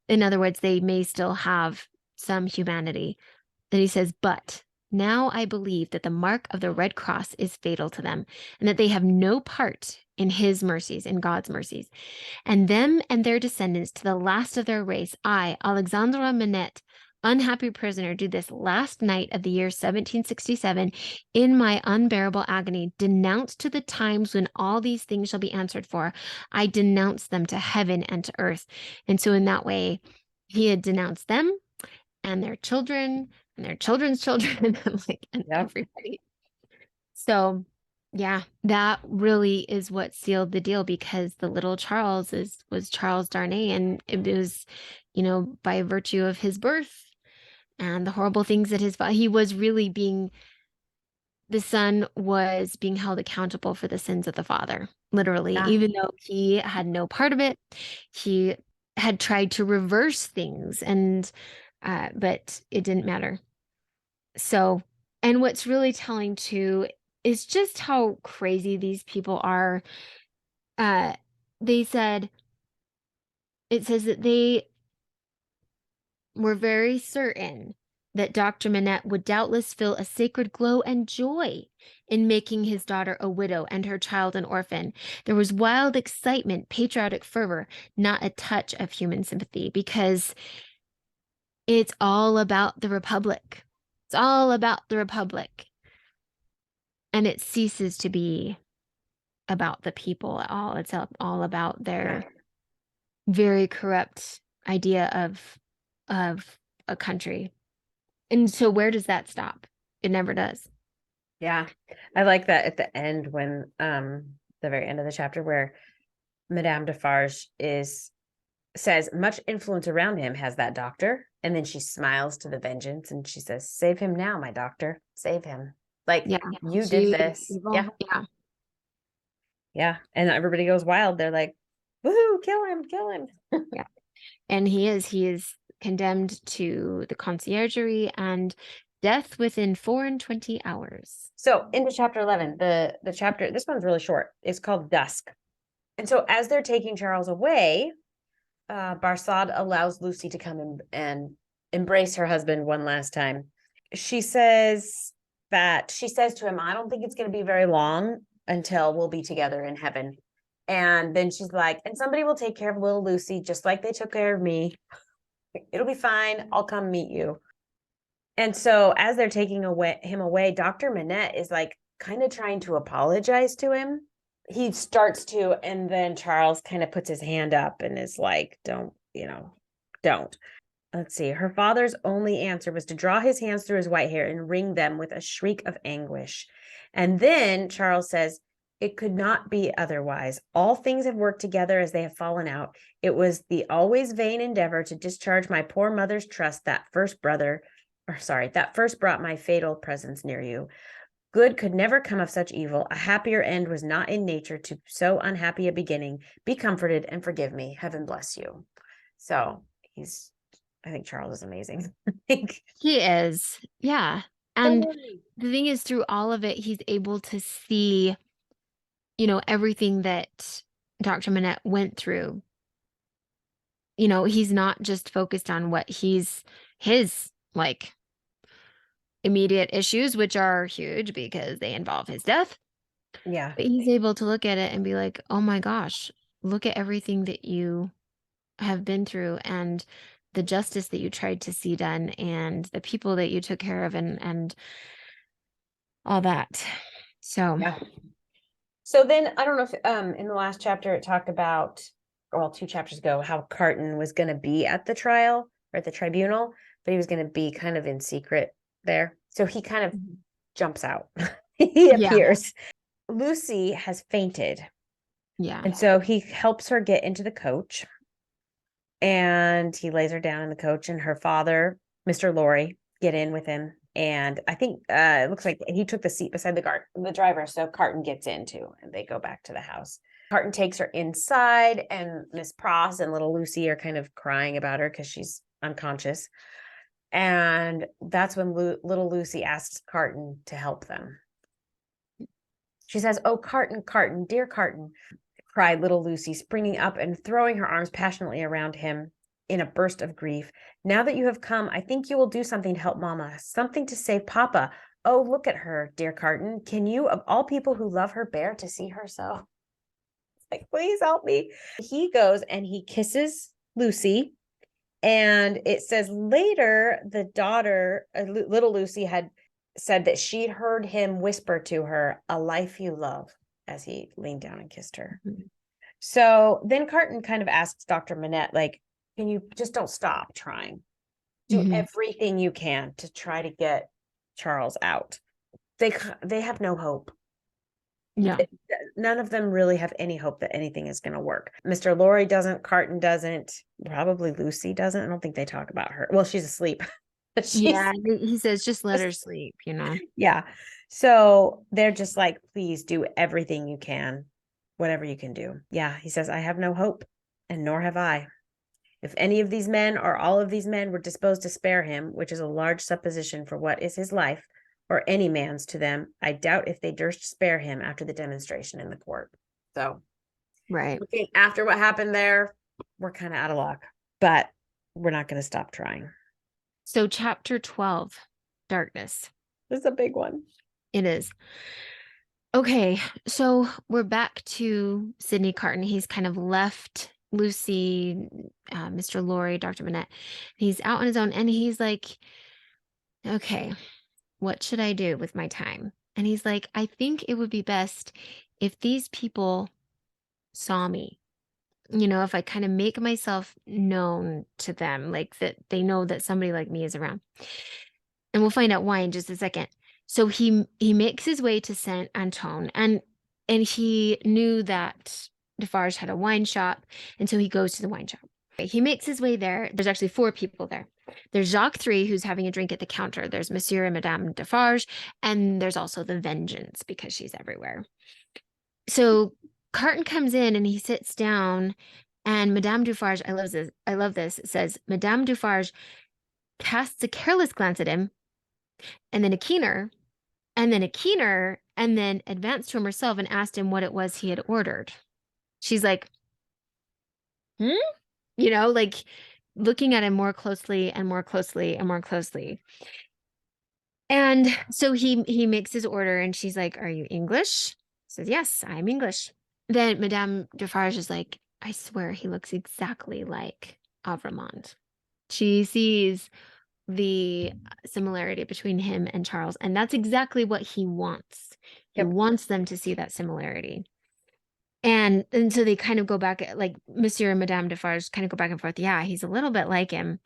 In other words, they may still have some humanity. Then he says, "But now I believe that the mark of the Red Cross is fatal to them, and that they have no part in his mercies, in God's mercies. And them and their descendants to the last of their race, I, Alexandra Manette, unhappy prisoner, do this last night of the year 1767, in my unbearable agony, denounce to the times when all these things shall be answered for. I denounce them to heaven and to earth." And so in that way, he had denounced them and their children and their children's children and Yep. everybody. So yeah, that really is what sealed the deal, because the little Charles was Charles Darnay, and it was, by virtue of his birth and the horrible things that he was really the son was being held accountable for the sins of the father, literally, Yeah. even though he had no part of it. He had tried to reverse things, but it didn't matter. So, and what's really telling too is just how crazy these people are. Uh, they said, it says that they were very certain that Dr. Manette would doubtless feel a sacred glow and joy in making his daughter a widow and her child an orphan. There was wild excitement, patriotic fervor, not a touch of human sympathy, because it's all about the Republic. It's all about the Republic. And it ceases to be about the people at all. It's all about their very corrupt idea of a country. And so where does that stop? It never does. Yeah. I like that at the end, when the very end of the chapter, where Madame Defarge says much influence around him has that doctor, and then she smiles to the Vengeance and she says, "Save him now, my doctor, save him." Like, Yeah. you did this. Evil. Yeah. Yeah. Yeah. And everybody goes wild. They're like, "Woohoo, kill him." Yeah. And he is condemned to the conciergerie and death within 24 hours. So into chapter 11, the chapter, this one's really short. It's called Dusk. And so as they're taking Charles away, Barsad allows Lucy to come and embrace her husband one last time. She says to him, "I don't think it's going to be very long until we'll be together in heaven." And then she's like, "And somebody will take care of little Lucy, just like they took care of me. It'll be fine. I'll come meet you." And so as they're taking him away, Dr. Manette is like kind of trying to apologize to him. He starts to, and then Charles kind of puts his hand up and is like, don't. Let's see. Her father's only answer was to draw his hands through his white hair and wring them with a shriek of anguish. And then Charles says, "It could not be otherwise. All things have worked together as they have fallen out. It was the always vain endeavor to discharge my poor mother's trust that first brought my fatal presence near you. Good could never come of such evil. A happier end was not in nature to so unhappy a beginning. Be comforted and forgive me. Heaven bless you." So I think Charles is amazing. He is. Yeah. And the thing is, through all of it, he's able to see, everything that Dr. Manette went through. He's not just focused on what his immediate issues, which are huge because they involve his death. Yeah. But he's able to look at it and be like, oh my gosh, look at everything that you have been through and the justice that you tried to see done and the people that you took care of and all that. So Yeah. So then I don't know if in the last chapter it talked about, well, 2 chapters ago, how Carton was going to be at the trial or at the tribunal, but he was going to be kind of in secret there. So he kind of jumps out. He yeah. appears. Lucy has fainted. Yeah. And so he helps her get into the coach. And he lays her down in the coach, and her father, Mr. Lorry, get in with him. And I think it looks like he took the seat beside the driver. So Carton gets in too, and they go back to the house. Carton takes her inside, and Miss Pross and little Lucy are kind of crying about her because she's unconscious. And that's when little Lucy asks Carton to help them. She says, "Oh, Carton, Carton, dear Carton," cried little Lucy, springing up and throwing her arms passionately around him in a burst of grief. "Now that you have come, I think you will do something to help Mama, something to save Papa. Oh, look at her, dear Carton. Can you, of all people who love her, bear to see her so? Like, please help me." He goes and he kisses Lucy. And it says later, the daughter, little Lucy, had said that she'd heard him whisper to her, "A life you love," as he leaned down and kissed her. Mm-hmm. So then Carton kind of asks Dr. Manette, like, can you just don't stop trying? Do everything you can to try to get Charles out. They have no hope. Yeah. None of them really have any hope that anything is going to work. Mr. Lorry doesn't, Carton doesn't, probably Lucy doesn't. I don't think they talk about her. Well, she's asleep. Yeah, he says, just let her sleep, Yeah. So they're just like, please do everything you can, whatever you can do. Yeah. He says, "I have no hope, and nor have I. If any of these men or all of these men were disposed to spare him, which is a large supposition for what is his life, or any man's to them, I doubt if they durst spare him after the demonstration in the court." So, right. looking after what happened there, we're kind of out of luck, but we're not going to stop trying. So chapter 12, darkness. This is a big one. It is. Okay, so we're back to Sidney Carton. He's kind of left Lucy, Mr. Lorry, Dr. Manette. He's out on his own, and he's like, okay, what should I do with my time? And he's like, I think it would be best if these people saw me. If I kind of make myself known to them, like that they know that somebody like me is around. And we'll find out why in just a second. So he makes his way to Saint Antoine, and he knew that Defarge had a wine shop, and so he goes to the wine shop. He makes his way there. There's actually 4 people there. There's Jacques 3, who's having a drink at the counter. There's Monsieur and Madame Defarge, and there's also the Vengeance, because she's everywhere. So Carton comes in and he sits down, and Madame Defarge, I love this, it says, Madame Defarge casts a careless glance at him, and then a keener, and then advanced to him herself and asked him what it was he had ordered. She's like, like looking at him more closely and more closely and more closely. And so he makes his order, and she's like, "Are you English?" He says, "Yes, I'm English." Then Madame Defarge is like, "I swear he looks exactly like Avremond." She sees the similarity between him and Charles, and that's exactly what he wants. He wants them to see that similarity. And so they kind of go back, like Monsieur and Madame Defarge kind of go back and forth. Yeah, he's a little bit like him.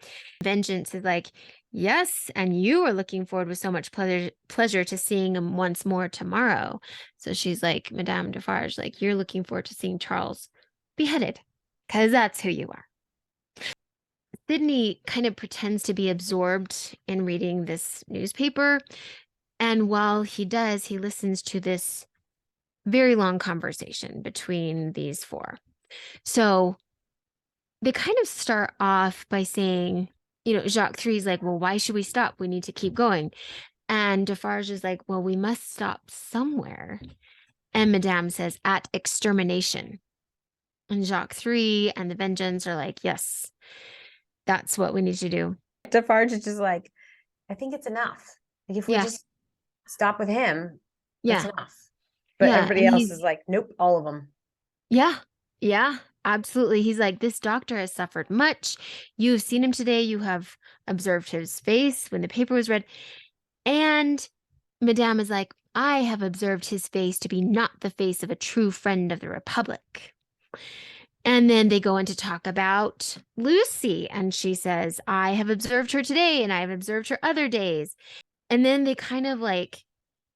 Vengeance is like, yes, and you are looking forward with so much pleasure to seeing him once more tomorrow. So she's like, Madame Defarge, like, you're looking forward to seeing Charles beheaded, because that's who you are. Sidney kind of pretends to be absorbed in reading this newspaper. And while he does, he listens to this very long conversation between these 4. So they kind of start off by saying, Jacques 3 is like, well, why should we stop? We need to keep going. And Defarge is like, well, we must stop somewhere. And Madame says, at extermination. And Jacques 3 and the Vengeance are like, yes, that's what we need to do. Defarge is just like, I think it's enough. Like if we just stop with him, that's Yeah. enough. But everybody else is like, nope, all of them. Yeah. Yeah. Absolutely. He's like, this doctor has suffered much. You've seen him today. You have observed his face when the paper was read. And Madame is like, I have observed his face to be not the face of a true friend of the Republic. And then they go in to talk about Lucy. And she says, I have observed her today and I have observed her other days. And then they kind of like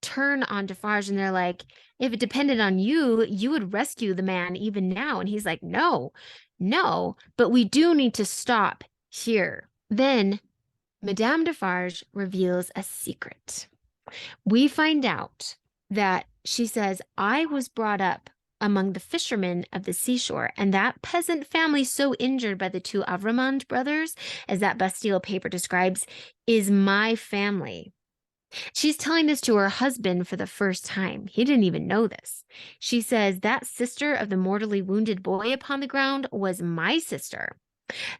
turn on Defarge and they're like, if it depended on you, you would rescue the man even now. And he's like, no, but we do need to stop here. Then Madame Defarge reveals a secret. We find out that she says, I was brought up among the fishermen of the seashore, and that peasant family so injured by the two Avremond brothers, as that Bastille paper describes, is my family. She's telling this to her husband for the first time. He didn't even know this. She says, that sister of the mortally wounded boy upon the ground was my sister.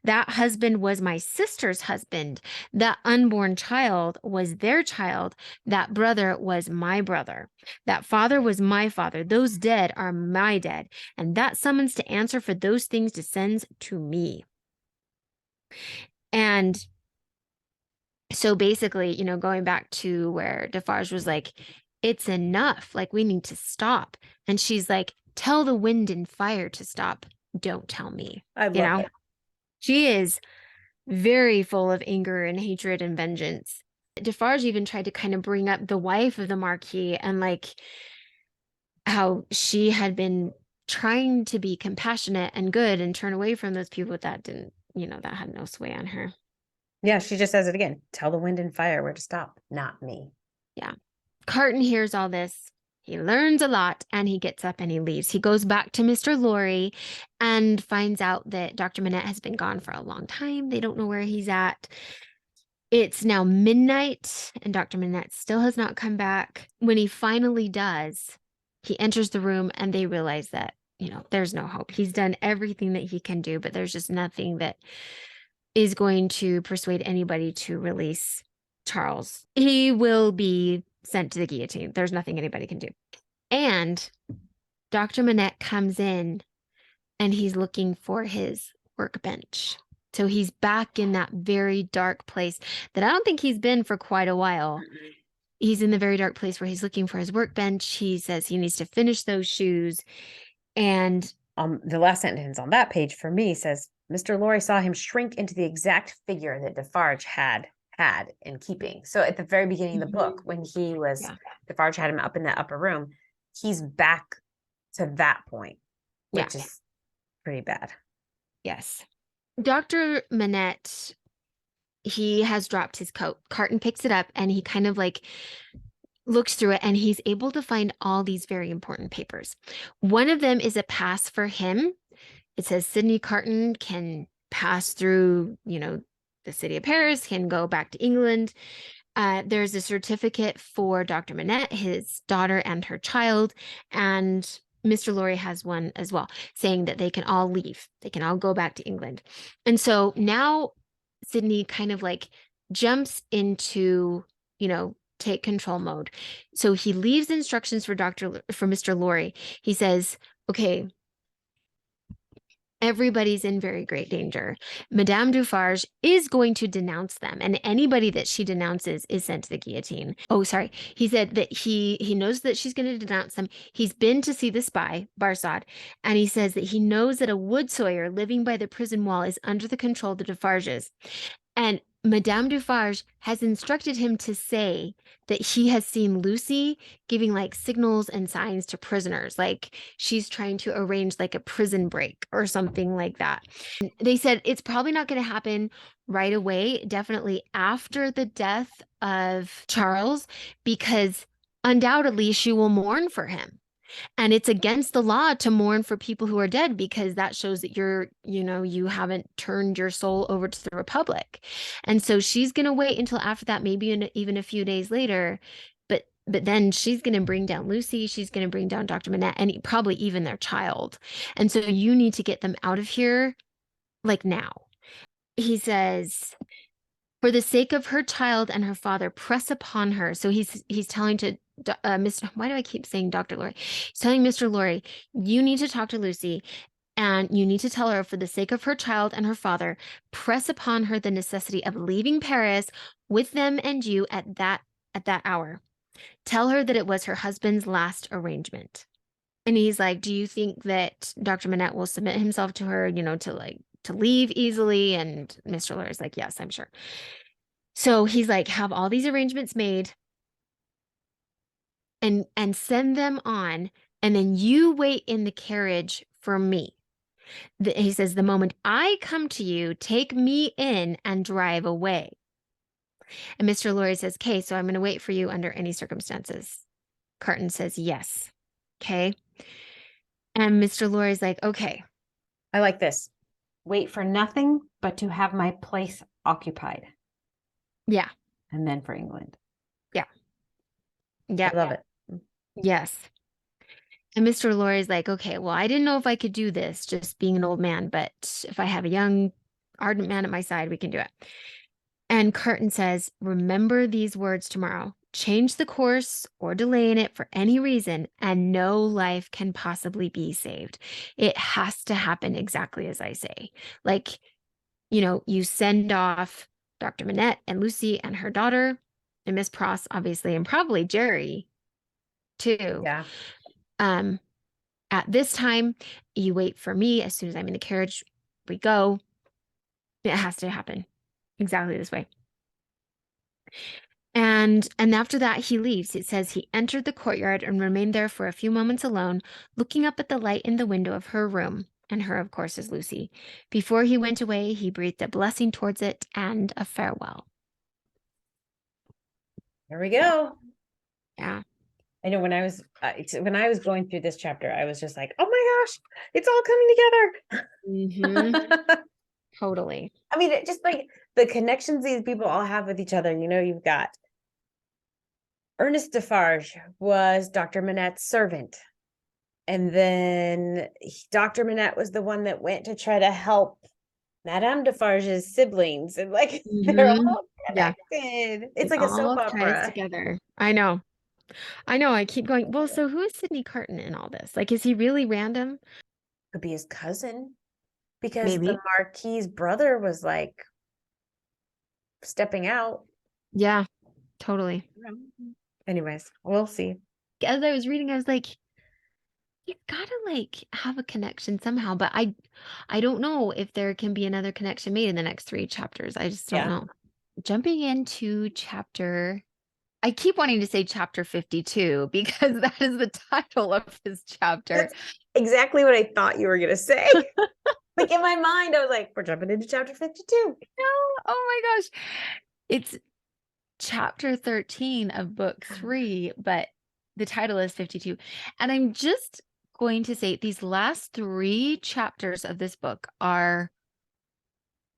That husband was my sister's husband. That unborn child was their child. That brother was my brother. That father was my father. Those dead are my dead. And that summons to answer for those things descends to me. And so basically, you know, going back to where Defarge was like, it's enough. Like, we need to stop. And she's like, tell the wind and fire to stop. Don't tell me. I love it. She is very full of anger and hatred and vengeance. Defarge even tried to kind of bring up the wife of the Marquis and like how she had been trying to be compassionate and good and turn away from those people, but that didn't, you know, that had no sway on her. Yeah, she just says it again. Tell the wind and fire where to stop, not me. Yeah. Carton hears all this. He learns a lot and he gets up and he leaves. He goes back to Mr. Lorry and finds out that Dr. Manette has been gone for a long time. They don't know where he's at. It's now midnight and Dr. Manette still has not come back. When he finally does, he enters the room and they realize that, you know, there's no hope. He's done everything that he can do, but there's just nothing that is going to persuade anybody to release Charles. He will be sent to the guillotine. There's nothing anybody can do. And Dr. Manette comes in and he's looking for his workbench. So he's back in that very dark place that I don't think he's been for quite a while. He's in the very dark place where he's looking for his workbench. He says he needs to finish those shoes. And the last sentence on that page for me says, Mr. Lorry saw him shrink into the exact figure that Defarge had in keeping. So at the very beginning of the book, when he was, Defarge had him up in the upper room, he's back to that point, which is pretty bad. Yes. Dr. Manette, he has dropped his coat. Carton picks it up and he kind of like looks through it and he's able to find all these very important papers. One of them is a pass for him. It says Sidney Carton can pass through, you know, the city of Paris, can go back to England. There's a certificate for Dr. Manette, his daughter and her child, and Mr. Lorry has one as well, saying that they can all leave. They can all go back to England. And so now Sidney kind of like jumps into, you know, take control mode. So he leaves instructions for Mr. Lorry. He says, okay, everybody's in very great danger. Madame Defarge is going to denounce them, and anybody that she denounces is sent to the guillotine. Oh, sorry. He said that he knows that she's going to denounce them. He's been to see the spy, Barsad, and he says that he knows that a wood sawyer living by the prison wall is under the control of the Defarges. And Madame Defarge has instructed him to say that he has seen Lucy giving like signals and signs to prisoners, like she's trying to arrange like a prison break or something like that. And they said it's probably not going to happen right away, definitely after the death of Charles, because undoubtedly she will mourn for him. And it's against the law to mourn for people who are dead because that shows that you haven't turned your soul over to the Republic. And so she's going to wait until after that, maybe even a few days later. But then she's going to bring down Lucy. She's going to bring down Dr. Manette and probably even their child. And so you need to get them out of here like now. He says, For the sake of her child and her father, press upon her. So he's telling to Mr. Why do I keep saying Dr. Lori? He's telling Mr. Lori, you need to talk to Lucy, and you need to tell her, for the sake of her child and her father, press upon her the necessity of leaving Paris with them and you at that hour. Tell her that it was her husband's last arrangement. And he's like, do you think that Dr. Manette will submit himself to her, to leave easily? And Mr. Lori's like, yes, I'm sure. So he's like, have all these arrangements made and send them on, and then you wait in the carriage for me. He says, the moment I come to you, take me in and drive away. And Mr. Lori says, okay, so I'm going to wait for you under any circumstances. Carton says, yes. Okay. And Mr. Lori's like, okay. I like this. Wait for nothing but to have my place occupied. Yeah. And then for England. Yeah. Yeah. I love it. Yes. And Mr. Lori's like, okay, well, I didn't know if I could do this just being an old man, but if I have a young, ardent man at my side, we can do it. And Carton says, remember these words tomorrow. Change the course or delay in it for any reason, and no life can possibly be saved. It has to happen exactly as I say. Like, you send off Dr. Manette and Lucy and her daughter, and Miss Pross, obviously, and probably Jerry, too. Yeah. At this time, you wait for me. As soon as I'm in the carriage, we go. It has to happen exactly this way. And after that, he leaves. It says he entered the courtyard and remained there for a few moments alone, looking up at the light in the window of her room. And her, of course, is Lucy. Before he went away, he breathed a blessing towards it and a farewell. There we go. Yeah. I know when I was going through this chapter, I was just like, oh my gosh, it's all coming together. Mm-hmm. Totally. I mean, it just like the connections these people all have with each other. You've got Ernest Defarge was Dr. Manette's servant. And then Dr. Manette was the one that went to try to help Madame Defarge's siblings. And like, they're all connected. Yeah. It's like a soap opera. Together. I know. I keep going, well, so who is Sidney Carton in all this? Like, is he really random? Could be his cousin. Because Maybe the Marquis's brother was like stepping out. Yeah, totally. Anyways, we'll see. As I was reading, I was like, you gotta like have a connection somehow, but I don't know if there can be another connection made in the next 3 chapters. I just don't know. Jumping into I keep wanting to say chapter 52 because that is the title of this chapter. That's exactly what I thought you were gonna say. Like in my mind, I was like, we're jumping into chapter 52. No, oh my gosh. It's chapter 13 of book 3, but the title is 52. And I'm just going to say these last 3 chapters of this book are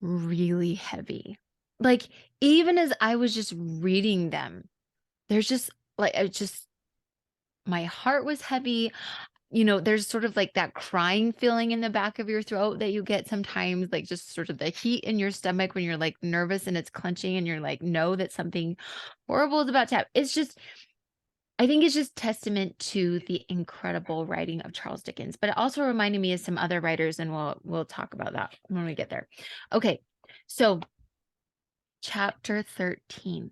really heavy. Like, even as I was just reading them, there's just like, my heart was heavy. There's sort of like that crying feeling in the back of your throat that you get sometimes, like just sort of the heat in your stomach when you're like nervous and it's clenching and you're like, know that something horrible is about to happen. I think it's just testament to the incredible writing of Charles Dickens, but it also reminded me of some other writers, and we'll talk about that when we get there. Okay. So chapter 13,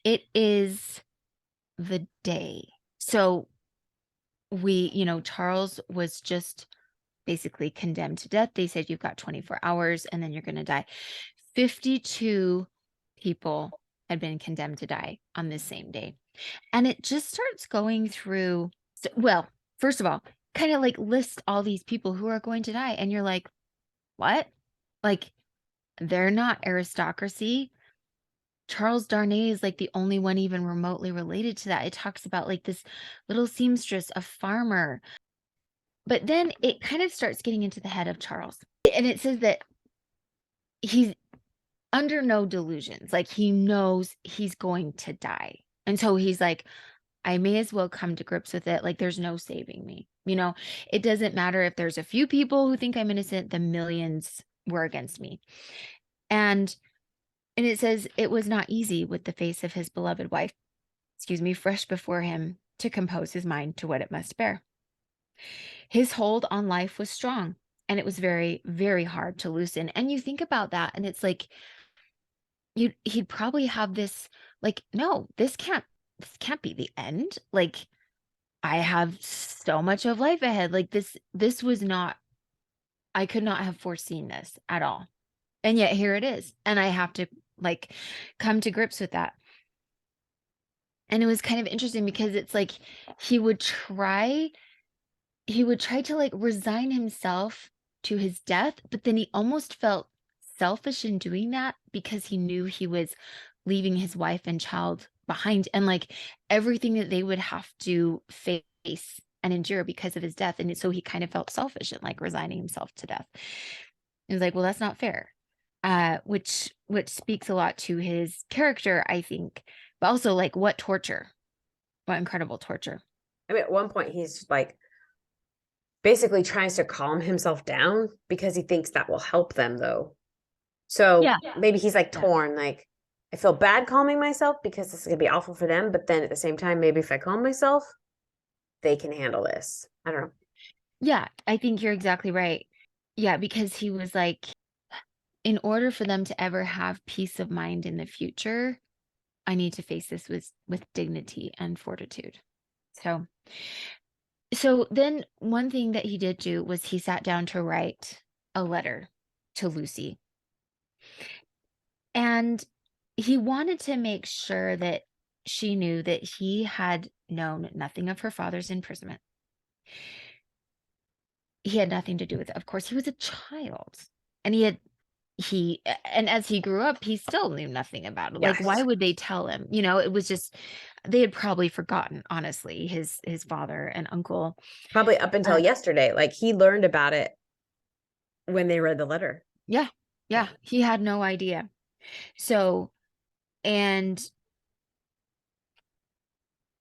it is the day. So Charles was just basically condemned to death. They said, you've got 24 hours and then you're going to die. 52 people had been condemned to die on this same day. And it just starts going through, well, first of all, kind of like list all these people who are going to die. And you're like, what? Like, they're not aristocracy. Charles Darnay is like the only one even remotely related to that. It talks about like this little seamstress, a farmer. But then it kind of starts getting into the head of Charles. And it says that he's under no delusions. Like, he knows he's going to die. And so he's like, I may as well come to grips with it. Like, there's no saving me. It doesn't matter if there's a few people who think I'm innocent, the millions were against me. And And it says, it was not easy with the face of his beloved wife, fresh before him, to compose his mind to what it must bear. His hold on life was strong, and it was very, very hard to loosen. And you think about that, and it's like, he'd probably have this, like, no, this can't be the end. Like, I have so much of life ahead. Like, this was not, I could not have foreseen this at all. And yet here it is. And I have to, like, come to grips with that. And it was kind of interesting because it's like he would try to, like, resign himself to his death, but then he almost felt selfish in doing that because he knew he was leaving his wife and child behind, and like everything that they would have to face and endure because of his death. And so he kind of felt selfish in, like, resigning himself to death. It was like, well, that's not fair. Which speaks a lot to his character, I think, but also, like, what incredible torture. I mean, at one point he's like basically tries to calm himself down because he thinks that will help them, though. So Yeah. maybe he's like Yeah. torn, like, I feel bad calming myself because this is gonna be awful for them, but then at the same time, maybe if I calm myself, they can handle this. I don't know. Yeah, I think you're exactly right. Yeah, because he was like, in order for them to ever have peace of mind in the future, I need to face this with dignity and fortitude. So then one thing that he did do was he sat down to write a letter to Lucy. And he wanted to make sure that she knew that he had known nothing of her father's imprisonment. He had nothing to do with it. Of course, he was a child. And and as he grew up, he still knew nothing about it. Like, why Yes. would they tell him? It was just, they had probably forgotten, honestly, his father and uncle. Probably up until yesterday. Like, he learned about it when they read the letter. Yeah. Yeah. He had no idea. So, and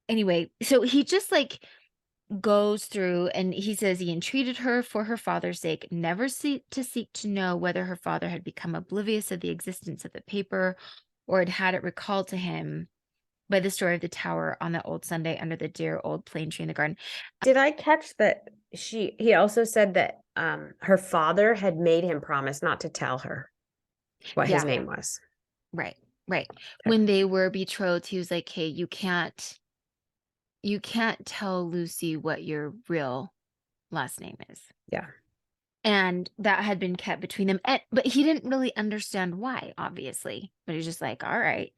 anyway, so he just, like, goes through and he says he entreated her for her father's sake never seek to know whether her father had become oblivious of the existence of the paper or had it recalled to him by the story of the tower on that old Sunday under the dear old plane tree in the garden. Did I catch that he also said that her father had made him promise not to tell her what his Yeah. name was? Right. When they were betrothed, he was like, hey, you can't tell Lucy what your real last name is. Yeah. And that had been kept between them. But he didn't really understand why, obviously. But he's just like, all right.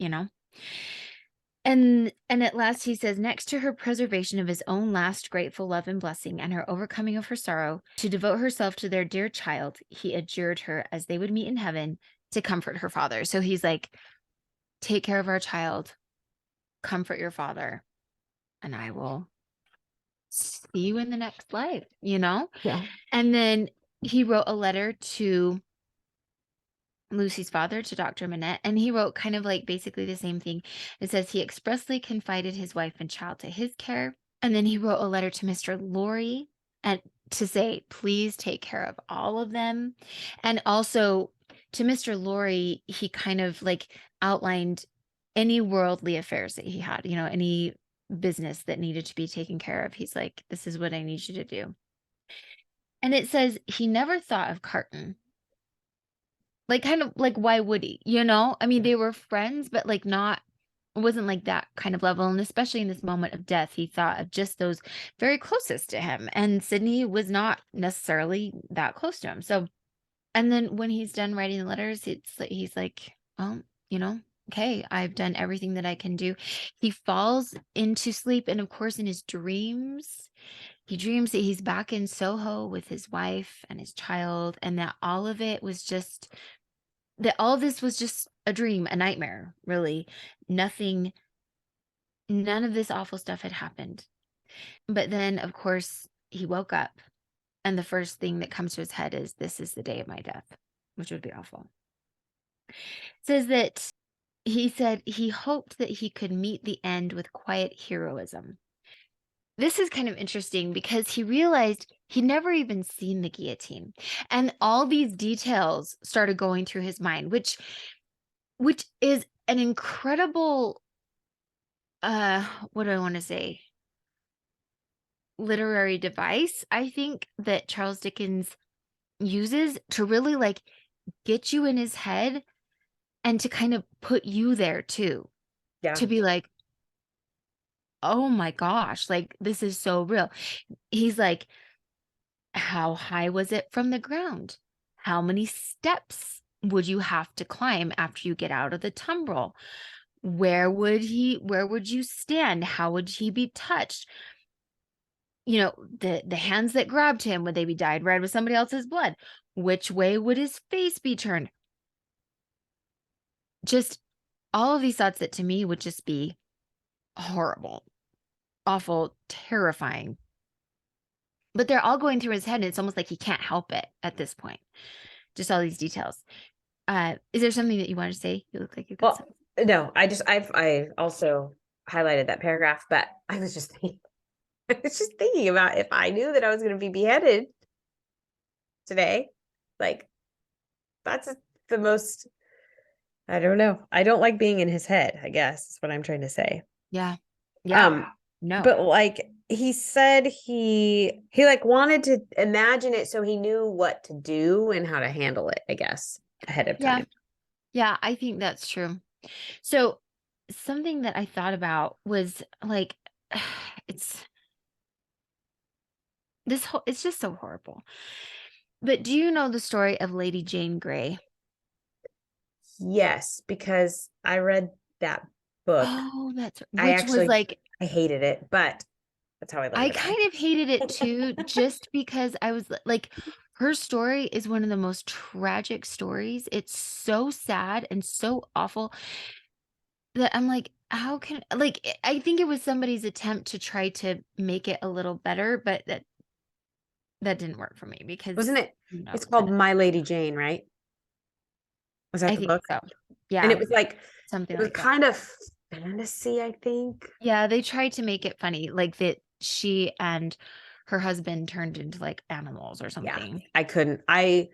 And at last he says, next to her preservation of his own last grateful love and blessing and her overcoming of her sorrow, to devote herself to their dear child, he adjured her, as they would meet in heaven, to comfort her father. So he's like, take care of our child, comfort your father, and I will see you in the next life, Yeah. And then he wrote a letter to Lucy's father, to Dr. Manette, and he wrote kind of like basically the same thing. It says he expressly confided his wife and child to his care. And then he wrote a letter to Mr. Lorry and to say, please take care of all of them. And also to Mr. Lorry, he kind of like outlined any worldly affairs that he had, any business that needed to be taken care of. He's like, this is what I need you to do. And it says he never thought of Carton. Like, kind of like, why would he? I mean, they were friends, but like not, it wasn't like that kind of level. And especially in this moment of death, he thought of just those very closest to him. And Sydney was not necessarily that close to him. So, and then when he's done writing the letters, he's like, oh, okay, I've done everything that I can do. He falls into sleep. And of course, in his dreams, he dreams that he's back in Soho with his wife and his child, and that all of this was just a dream, a nightmare, really. None of this awful stuff had happened. But then, of course, he woke up, and the first thing that comes to his head is, this is the day of my death, which would be awful. It says that he said he hoped that he could meet the end with quiet heroism. This is kind of interesting because he realized he'd never even seen the guillotine. And all these details started going through his mind, which which is an incredible, what do I want to say? Literary device, I think, that Charles Dickens uses to really like get you in his head and to kind of put you there too, Yeah. to be like, oh my gosh, like this is so real. He's like, how high was it from the ground? How many steps would you have to climb after you get out of the tumbrel? Where would you stand? How would he be touched? You know, the hands that grabbed him, would they be dyed red with somebody else's blood? Which way would his face be turned? Just all of these thoughts that to me would just be horrible, awful, terrifying. But they're all going through his head, and it's almost like he can't help it at this point. Just all these details. Is there something that you want to say? You look like you've got something. No, I also highlighted that paragraph, but I was just thinking about if I knew that I was going to be beheaded today, like that's the most, I don't know. I don't like being in his head, I guess is what I'm trying to say. Yeah. No. But like he said he like wanted to imagine it so he knew what to do and how to handle it, I guess, ahead of time. Yeah, I think that's true. So something that I thought about was like, it's just so horrible. But do you know the story of Lady Jane Grey? Yes, because I read that book. Oh, I hated it, but that's how I learned I about it. kind of hated it too, just because I was like, her story is one of the most tragic stories. It's so sad and so awful that I'm like, how can, like, I think it was somebody's attempt to try to make it a little better, but that didn't work for me because Wasn't it? you know, It's called My Lady Jane, right? Was that I the think book? so. Yeah. And it was like something it was like that. kind of fantasy, I think. Yeah, they tried to make it funny, like that she and her husband turned into like animals or something. Yeah, I couldn't. A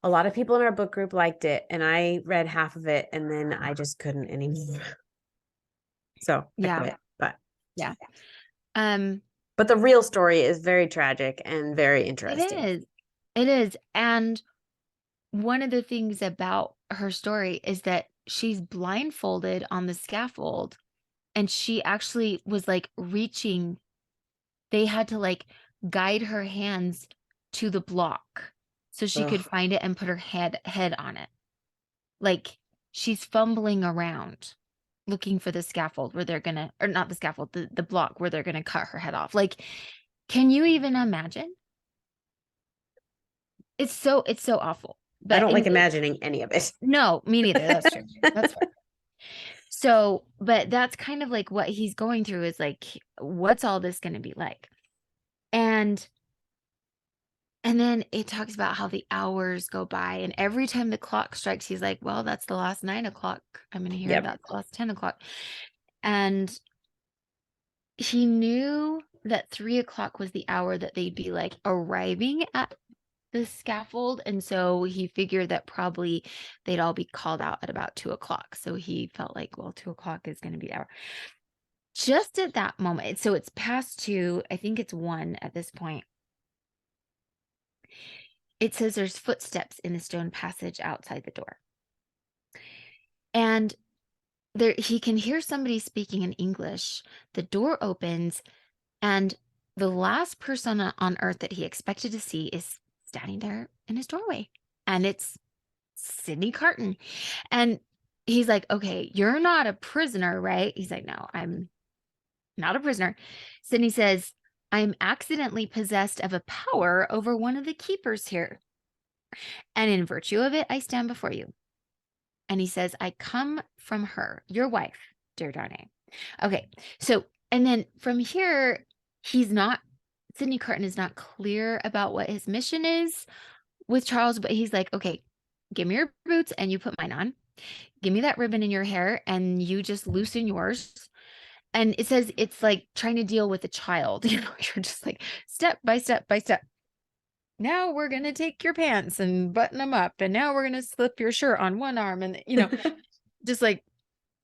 lot of people in our book group liked it, and I read half of it, and then I just couldn't anymore. So I quit. But yeah. But the real story is very tragic and very interesting. It is. And one of the things about her story is that she's blindfolded on the scaffold, and she actually was like reaching, they had to like guide her hands to the block so she could find it and put her head on it. Like she's fumbling around looking for the scaffold where they're gonna, or not the scaffold, the block where they're gonna cut her head off. Like, can you even imagine? It's so awful. But I don't like imagining any of it. No, me neither. That's true. That's fair. So, but that's kind of like what he's going through is like, what's all this going to be like? And then it talks about how the hours go by, and every time the clock strikes, he's like, well, that's the last 9 o'clock. I'm going to hear that's the last 10 o'clock. And he knew that 3 o'clock was the hour that they'd be like arriving at the scaffold, and so he figured that probably they'd all be called out at about 2 o'clock. So he felt like, well, 2 o'clock is going to be the hour. Just at that moment, so it's past 2, I think it's 1 at this point. It says there's footsteps in the stone passage outside the door, and there he can hear somebody speaking in English. The door opens, and the last person on earth that he expected to see is standing there in his doorway, and it's Sidney Carton. And he's like, okay, you're not a prisoner, right? He's like, no, I'm not a prisoner. Sidney says, I'm accidentally possessed of a power over one of the keepers here, and in virtue of it, I stand before you. And he says, I come from her, your wife, dear Darnay. Okay, so, and then from here, Sidney Carton is not clear about what his mission is with Charles, but he's like, okay, give me your boots and you put mine on. Give me that ribbon in your hair and you just loosen yours. And it says it's like trying to deal with a child. You know, you're just like step by step by step. Now we're going to take your pants and button them up. And now we're going to slip your shirt on one arm. And, you know, just like,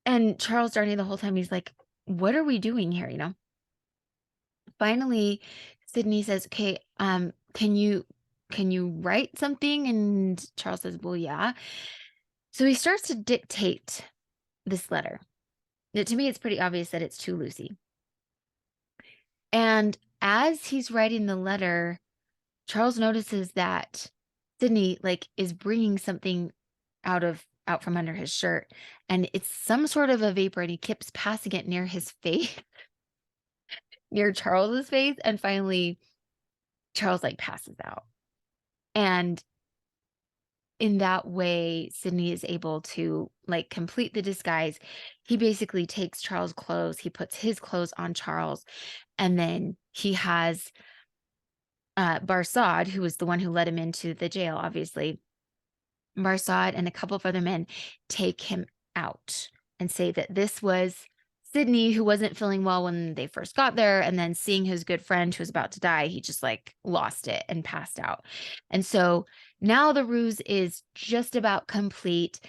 and Charles Darnay the whole time, he's like, what are we doing here, you know? Finally, Sydney says, okay, can you write something? And Charles says, well, yeah. So he starts to dictate this letter. Now, to me, it's pretty obvious that it's to Lucy. And as he's writing the letter, Charles notices that Sydney like is bringing something out from under his shirt, and it's some sort of a vapor, and he keeps passing it near his face, near Charles's face, and finally Charles like passes out. And in that way, Sydney is able to like complete the disguise. He basically takes Charles' clothes, he puts his clothes on Charles, and then he has Barsad, who was the one who let him into the jail, obviously. Barsad and a couple of other men take him out and say that this was Sydney, who wasn't feeling well when they first got there, and then seeing his good friend who was about to die, he just like lost it and passed out. And so now the ruse is just about complete.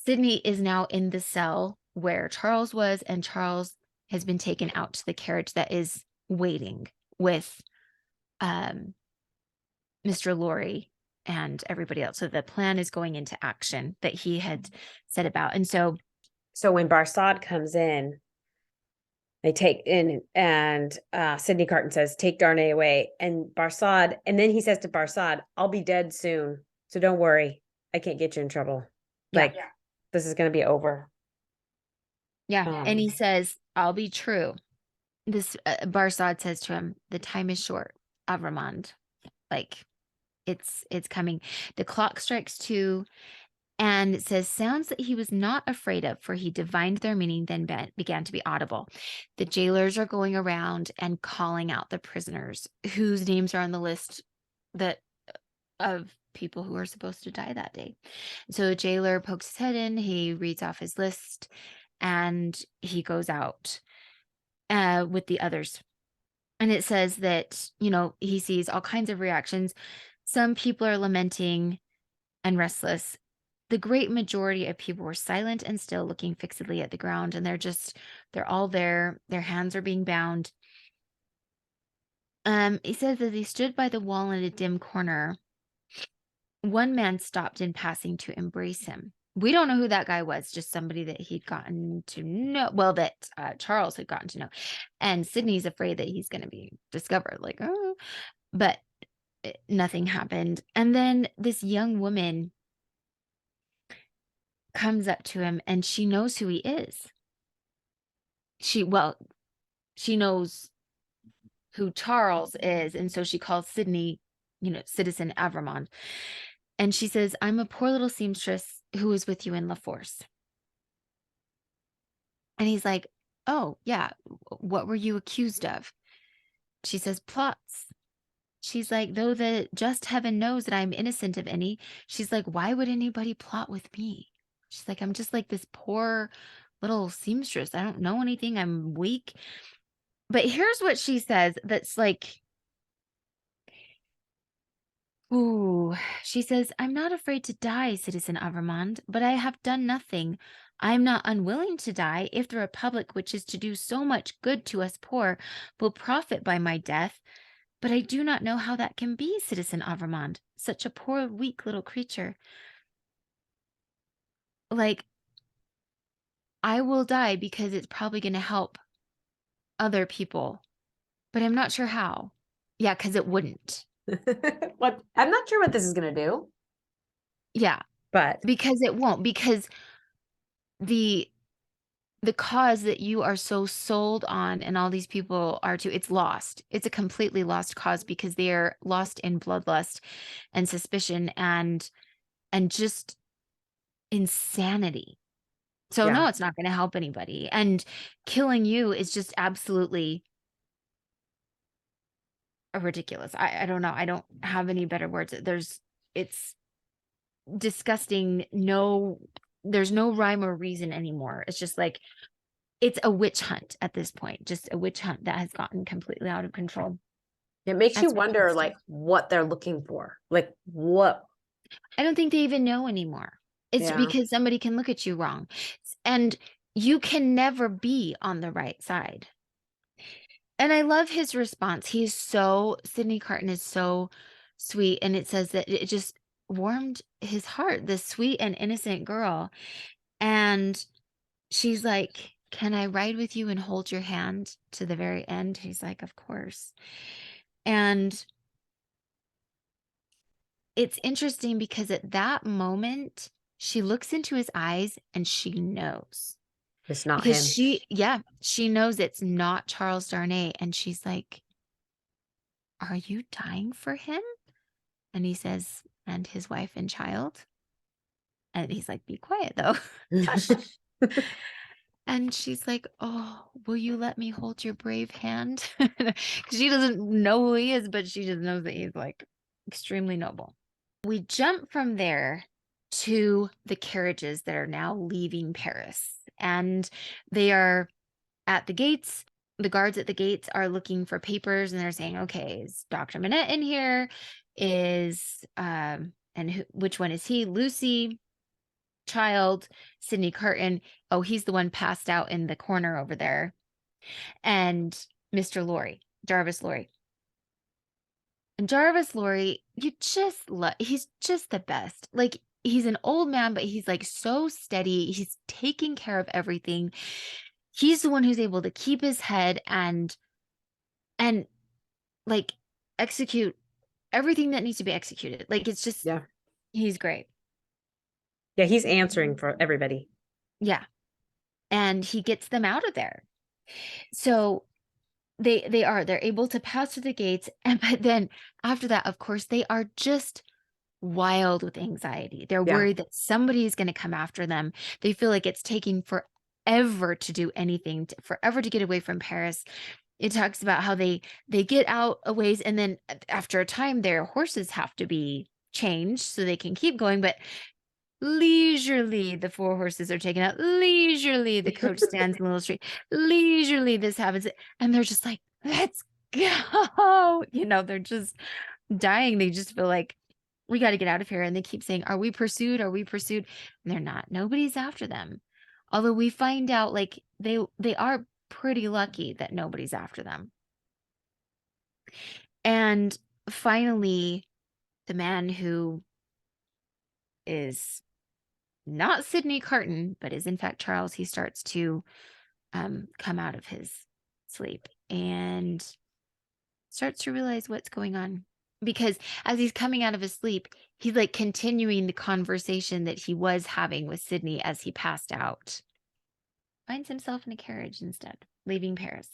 Sydney is now in the cell where Charles was, and Charles has been taken out to the carriage that is waiting with Mr. Laurie and everybody else. So the plan is going into action that he had set about. And so when Barsad comes in, they take in, and Sidney Carton says, take Darnay away. And Barsad, and then he says to Barsad, I'll be dead soon, so don't worry. I can't get you in trouble. Like, this is going to be over. Yeah. And he says, I'll be true. This Barsad says to him, the time is short, Avramond. Like, it's coming. The clock strikes 2. And it says, sounds that he was not afraid of, for he divined their meaning, then began to be audible. The jailers are going around and calling out the prisoners whose names are on the list of people who are supposed to die that day. So a jailer pokes his head in, he reads off his list, and he goes out with the others. And it says that, you know, he sees all kinds of reactions. Some people are lamenting and restless. The great majority of people were silent and still, looking fixedly at the ground, and they're all there. Their hands are being bound. He says that he stood by the wall in a dim corner. One man stopped in passing to embrace him. We don't know who that guy was, just somebody that he'd gotten to know. Well, that Charles had gotten to know. And Sydney's afraid that he's going to be discovered. Like, oh, but nothing happened. And then this young woman comes up to him, and she knows who he is. She knows who Charles is, and so she calls Sydney, you know, Citizen Avramond. And she says, I'm a poor little seamstress who was with you in La Force. And he's like, oh, yeah, what were you accused of? She says, plots. She's like, though the just heaven knows that I'm innocent of any. She's like, why would anybody plot with me? She's like, I'm just like this poor little seamstress. I don't know anything. I'm weak. But here's what she says that's like, ooh, she says, I'm not afraid to die, Citizen Avramond, but I have done nothing. I'm not unwilling to die if the Republic, which is to do so much good to us poor, will profit by my death. But I do not know how that can be, Citizen Avramond, such a poor, weak little creature. Like, I will die because it's probably going to help other people, but I'm not sure how. Yeah, because it wouldn't. What? I'm not sure what this is going to do. Yeah, but because it won't, because the cause that you are so sold on and all these people are too, it's lost. It's a completely lost cause because they are lost in bloodlust and suspicion and just insanity. So no, it's not going to help anybody. And killing you is just absolutely ridiculous. I don't know. I don't have any better words. It's disgusting. There's no rhyme or reason anymore. It's just like, it's a witch hunt at this point, just a witch hunt that has gotten completely out of control. It makes you wonder, like, what they're looking for. Like, what? I don't think they even know anymore. It's Yeah. because somebody can look at you wrong. And you can never be on the right side. And I love his response. Sidney Carton is so sweet. And it says that it just warmed his heart, this sweet and innocent girl. And she's like, "Can I ride with you and hold your hand to the very end?" He's like, "Of course." And it's interesting because at that moment, she looks into his eyes and she knows. It's not Because him. she knows it's not Charles Darnay. And she's like, "Are you dying for him?" And he says, "And his wife and child." And he's like, "Be quiet though." Hush. And she's like, "Oh, will you let me hold your brave hand?" 'Cause she doesn't know who he is, but she just knows that he's like extremely noble. We jump from there to the carriages that are now leaving Paris. And they are at the gates. The guards at the gates are looking for papers and they're saying, "Okay, is Dr. Manette in here? Which one is he? Lucy, child, Sidney Carton. Oh, he's the one passed out in the corner over there. And Mr. Laurie, Jarvis Laurie." And Jarvis Laurie, he's just the best. Like, he's an old man, but he's like so steady. He's taking care of everything. He's the one who's able to keep his head and like execute everything that needs to be executed. Like, it's just, Yeah. he's great. Yeah, he's answering for everybody. Yeah. And he gets them out of there. So they're able to pass through the gates. But then after that, of course, they are just wild with anxiety. They're Yeah. worried that somebody is going to come after them. They feel like it's taking forever to do anything, forever to get away from Paris. It talks about how they get out a ways, and then after a time, their horses have to be changed so they can keep going. But leisurely, the 4 horses are taken out. Leisurely, the coach stands in the little street. Leisurely, this happens. And they're just like, "Let's go." They're just dying. They just feel like, "We got to get out of here." And they keep saying, "Are we pursued? Are we pursued?" And they're not. Nobody's after them. Although we find out like they are pretty lucky that nobody's after them. And finally, the man who is not Sidney Carton, but is in fact Charles, he starts to come out of his sleep and starts to realize what's going on. Because as he's coming out of his sleep, he's like continuing the conversation that he was having with Sidney as he passed out. Finds himself in a carriage instead, leaving Paris.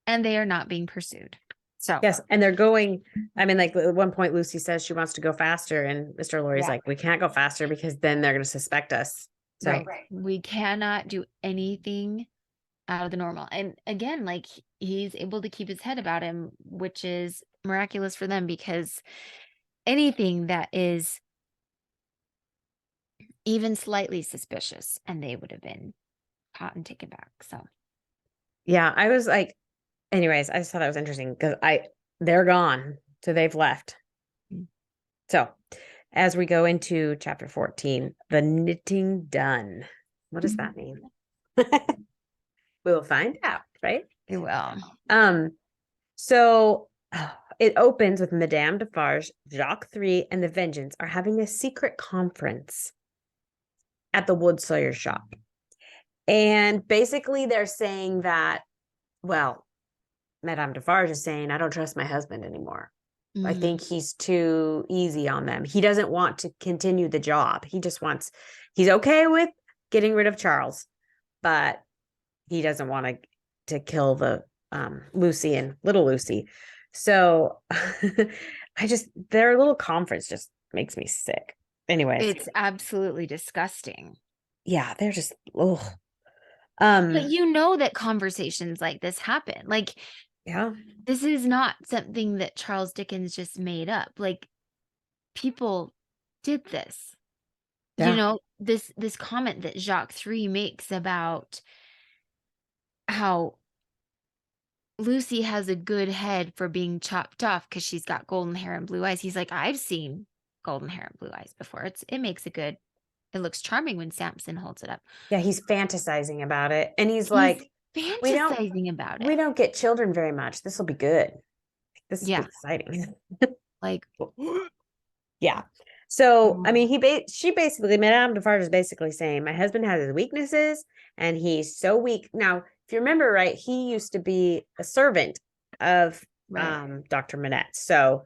And they are not being pursued. So Yes, and they're going. I mean, like at one point, Lucy says she wants to go faster, and Mr. Laurie's like, "We can't go faster because then they're going to suspect us." So, right. We cannot do anything out of the normal. And again, like, he's able to keep his head about him, which is miraculous for them, because anything that is even slightly suspicious and they would have been caught and taken back. So yeah, I was like, anyways, I just thought that was interesting because they're gone, so they've left. Mm. So, as we go into chapter 14, the knitting done. What does that mean? We'll find out, right? it will. So it opens with Madame Defarge, Jacques 3, and the Vengeance are having a secret conference at the wood sawyer's shop. And basically they're saying that, well, Madame Defarge is saying, "I don't trust my husband anymore. I think he's too easy on them. He doesn't want to continue the job. He's okay with getting rid of Charles, but he doesn't want to kill the Lucy and little Lucy." So their little conference just makes me sick. Anyways, It's absolutely disgusting. yeah, they're just, ugh. But that conversations like this happen. Like, Yeah, this is not something that Charles Dickens just made up. Like, people did this. yeah, This comment that Jacques 3 makes about how Lucy has a good head for being chopped off because she's got golden hair and blue eyes. He's like, "I've seen golden hair and blue eyes before. It makes a good it looks charming when Samson holds it up. Yeah, he's fantasizing about it. And he's He's like, fantasizing about we it. don't get children very much. This will be good. This will be Yeah. exciting. Like, Yeah. So, I mean, oh, she basically, Madame Defarge is basically saying, my husband has his weaknesses and he's so weak. Now, if you remember right, he used to be a servant of right. Dr. Manette. So,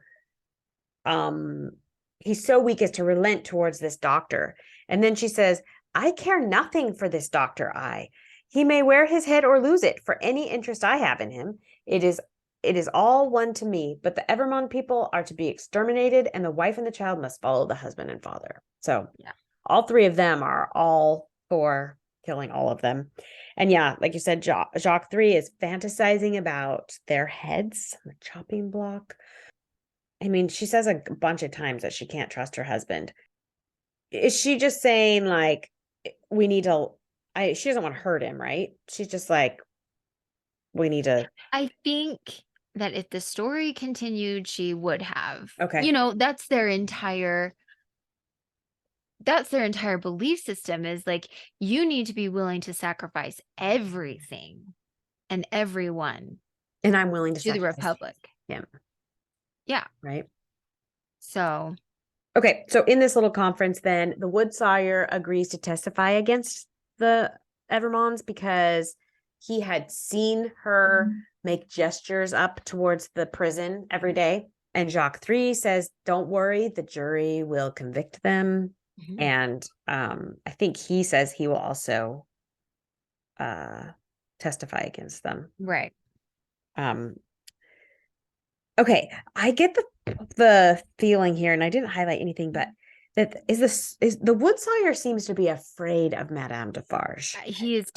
he's so weak as to relent towards this doctor. And then she says, I care nothing for this Dr. I. He may wear his head or lose it for any interest I have in him. It is all one to me, but the Evermond people are to be exterminated, and the wife and the child must follow the husband and father. So Yeah. all three of them are all for killing all of them. And yeah, like you said, Jacques 3 is fantasizing about their heads on the chopping block. I mean, she says a bunch of times that she can't trust her husband. Is she just saying like we need to she doesn't want to hurt him, right? She's just like we need to I think that if the story continued, she would have. Okay. You know, that's their entire belief system is like you need to be willing to sacrifice everything and everyone And I'm willing to to the sacrifice Republic. him. Yeah. Right. So Okay. So in this little conference, then the Wood Sawyer agrees to testify against the Evermonds because he had seen her make gestures up towards the prison every day. And Jacques 3 says, don't worry, the jury will convict them. And I think he says he will also testify against them. right. Okay, I get the feeling here, and I didn't highlight anything, but that is the Wood Sawyer seems to be afraid of Madame Defarge. He is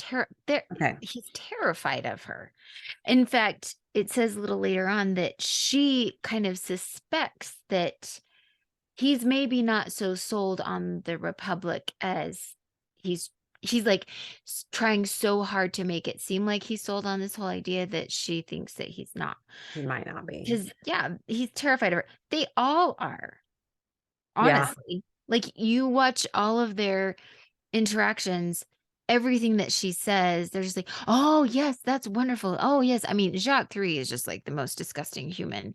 Okay. he's terrified of her. In fact, it says a little later on that she kind of suspects that he's maybe not so sold on the Republic as he's like trying so hard to make it seem like he's sold on this whole idea that she thinks that he's not. He might not be. Because yeah, he's terrified of her. They all are. Yeah. Honestly. Like you watch all of their interactions, everything that she says, they're just like, oh yes, that's wonderful. Oh yes. I mean, Jacques 3 is just like the most disgusting human.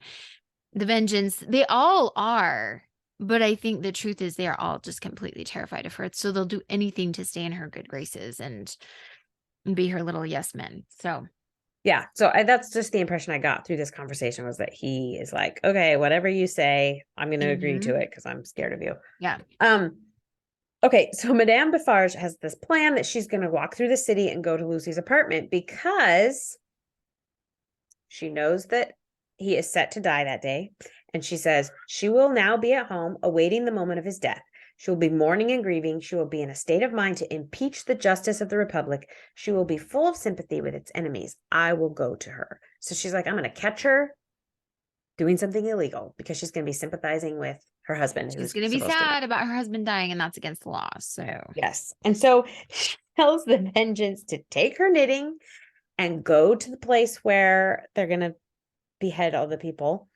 The Vengeance, they all are. But I think the truth is they are all just completely terrified of her. So they'll do anything to stay in her good graces and be her little yes men. So Yeah. So that's just the impression I got through this conversation was that he is like, okay, whatever you say, I'm going to agree to it because I'm scared of you. yeah. Okay, so Madame Defarge has this plan that she's going to walk through the city and go to Lucy's apartment because she knows that he is set to die that day. And she says she will now be at home awaiting the moment of his death. She will be mourning and grieving. She will be in a state of mind to impeach the justice of the Republic. She will be full of sympathy with its enemies. I will go to her. So she's like, I'm going to catch her doing something illegal because she's going to be sympathizing with her husband. She's going to be sad about her husband dying, and that's against the law. So yes. And so she tells the Vengeance to take her knitting and go to the place where they're going to behead all the people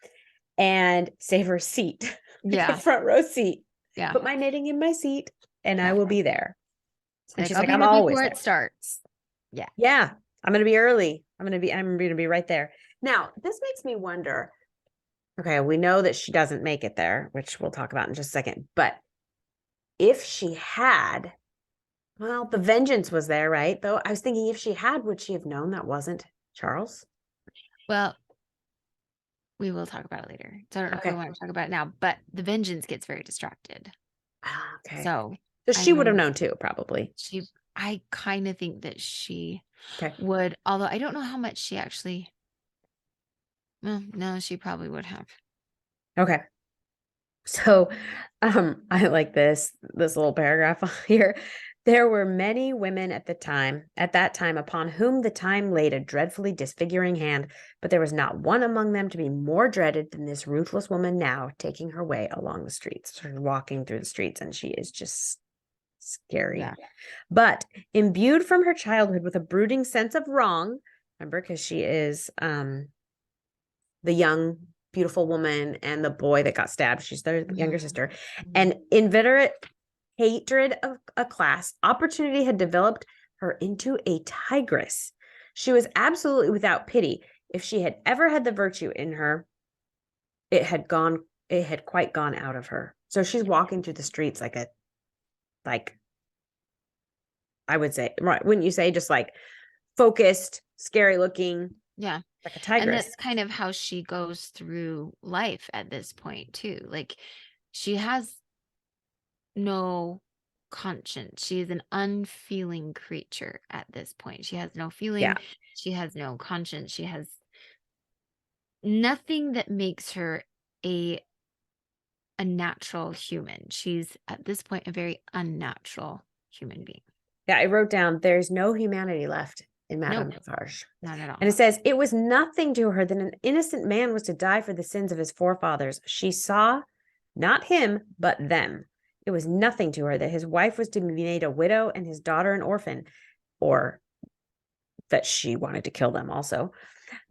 and save her seat. Yeah. Front row seat. Yeah. Put my knitting in my seat and I will be there. And she's like, I'll I'm be always before there. it starts. Yeah. Yeah. I'm going to be early. I'm going to be right there. Now, this makes me wonder. Okay, we know that she doesn't make it there, which we'll talk about in just a second. But if she had, well, the Vengeance was there, right? Though I was thinking if she had, would she have known that wasn't Charles? Well, we will talk about it later. So I don't know if we want to talk about it now, but the Vengeance gets very distracted. Okay. So she would have known too, probably. I kind of think that she would, although I don't know how much she actually. Well, no, she probably would have. Okay. So, I like this little paragraph here. There were many women at that time, upon whom the time laid a dreadfully disfiguring hand, but there was not one among them to be more dreaded than this ruthless woman now taking her way along the streets, sort of walking through the streets, and she is just scary. Yeah. But imbued from her childhood with a brooding sense of wrong, remember, because she is the young, beautiful woman and the boy that got stabbed. She's their younger sister. And inveterate hatred of a class. Opportunity had developed her into a tigress. She was absolutely without pity. If she had ever had the virtue in her, it had quite gone out of her. So she's walking through the streets like I would say, right? Wouldn't you say, just like focused, scary looking? Yeah. Like a tigress. And that's kind of how she goes through life at this point too. Like, she has no conscience. She is an unfeeling creature at this point. She has no feeling. Yeah. She has no conscience. She has nothing that makes her a natural human. She's at this point a very unnatural human being. Yeah, I wrote down, there's no humanity left in Madame Nope. Defarge. Not at all. And it says, it was nothing to her that an innocent man was to die for the sins of his forefathers. She saw not him, but them. It was nothing to her that his wife was to be made a widow and his daughter an orphan, or that she wanted to kill them also.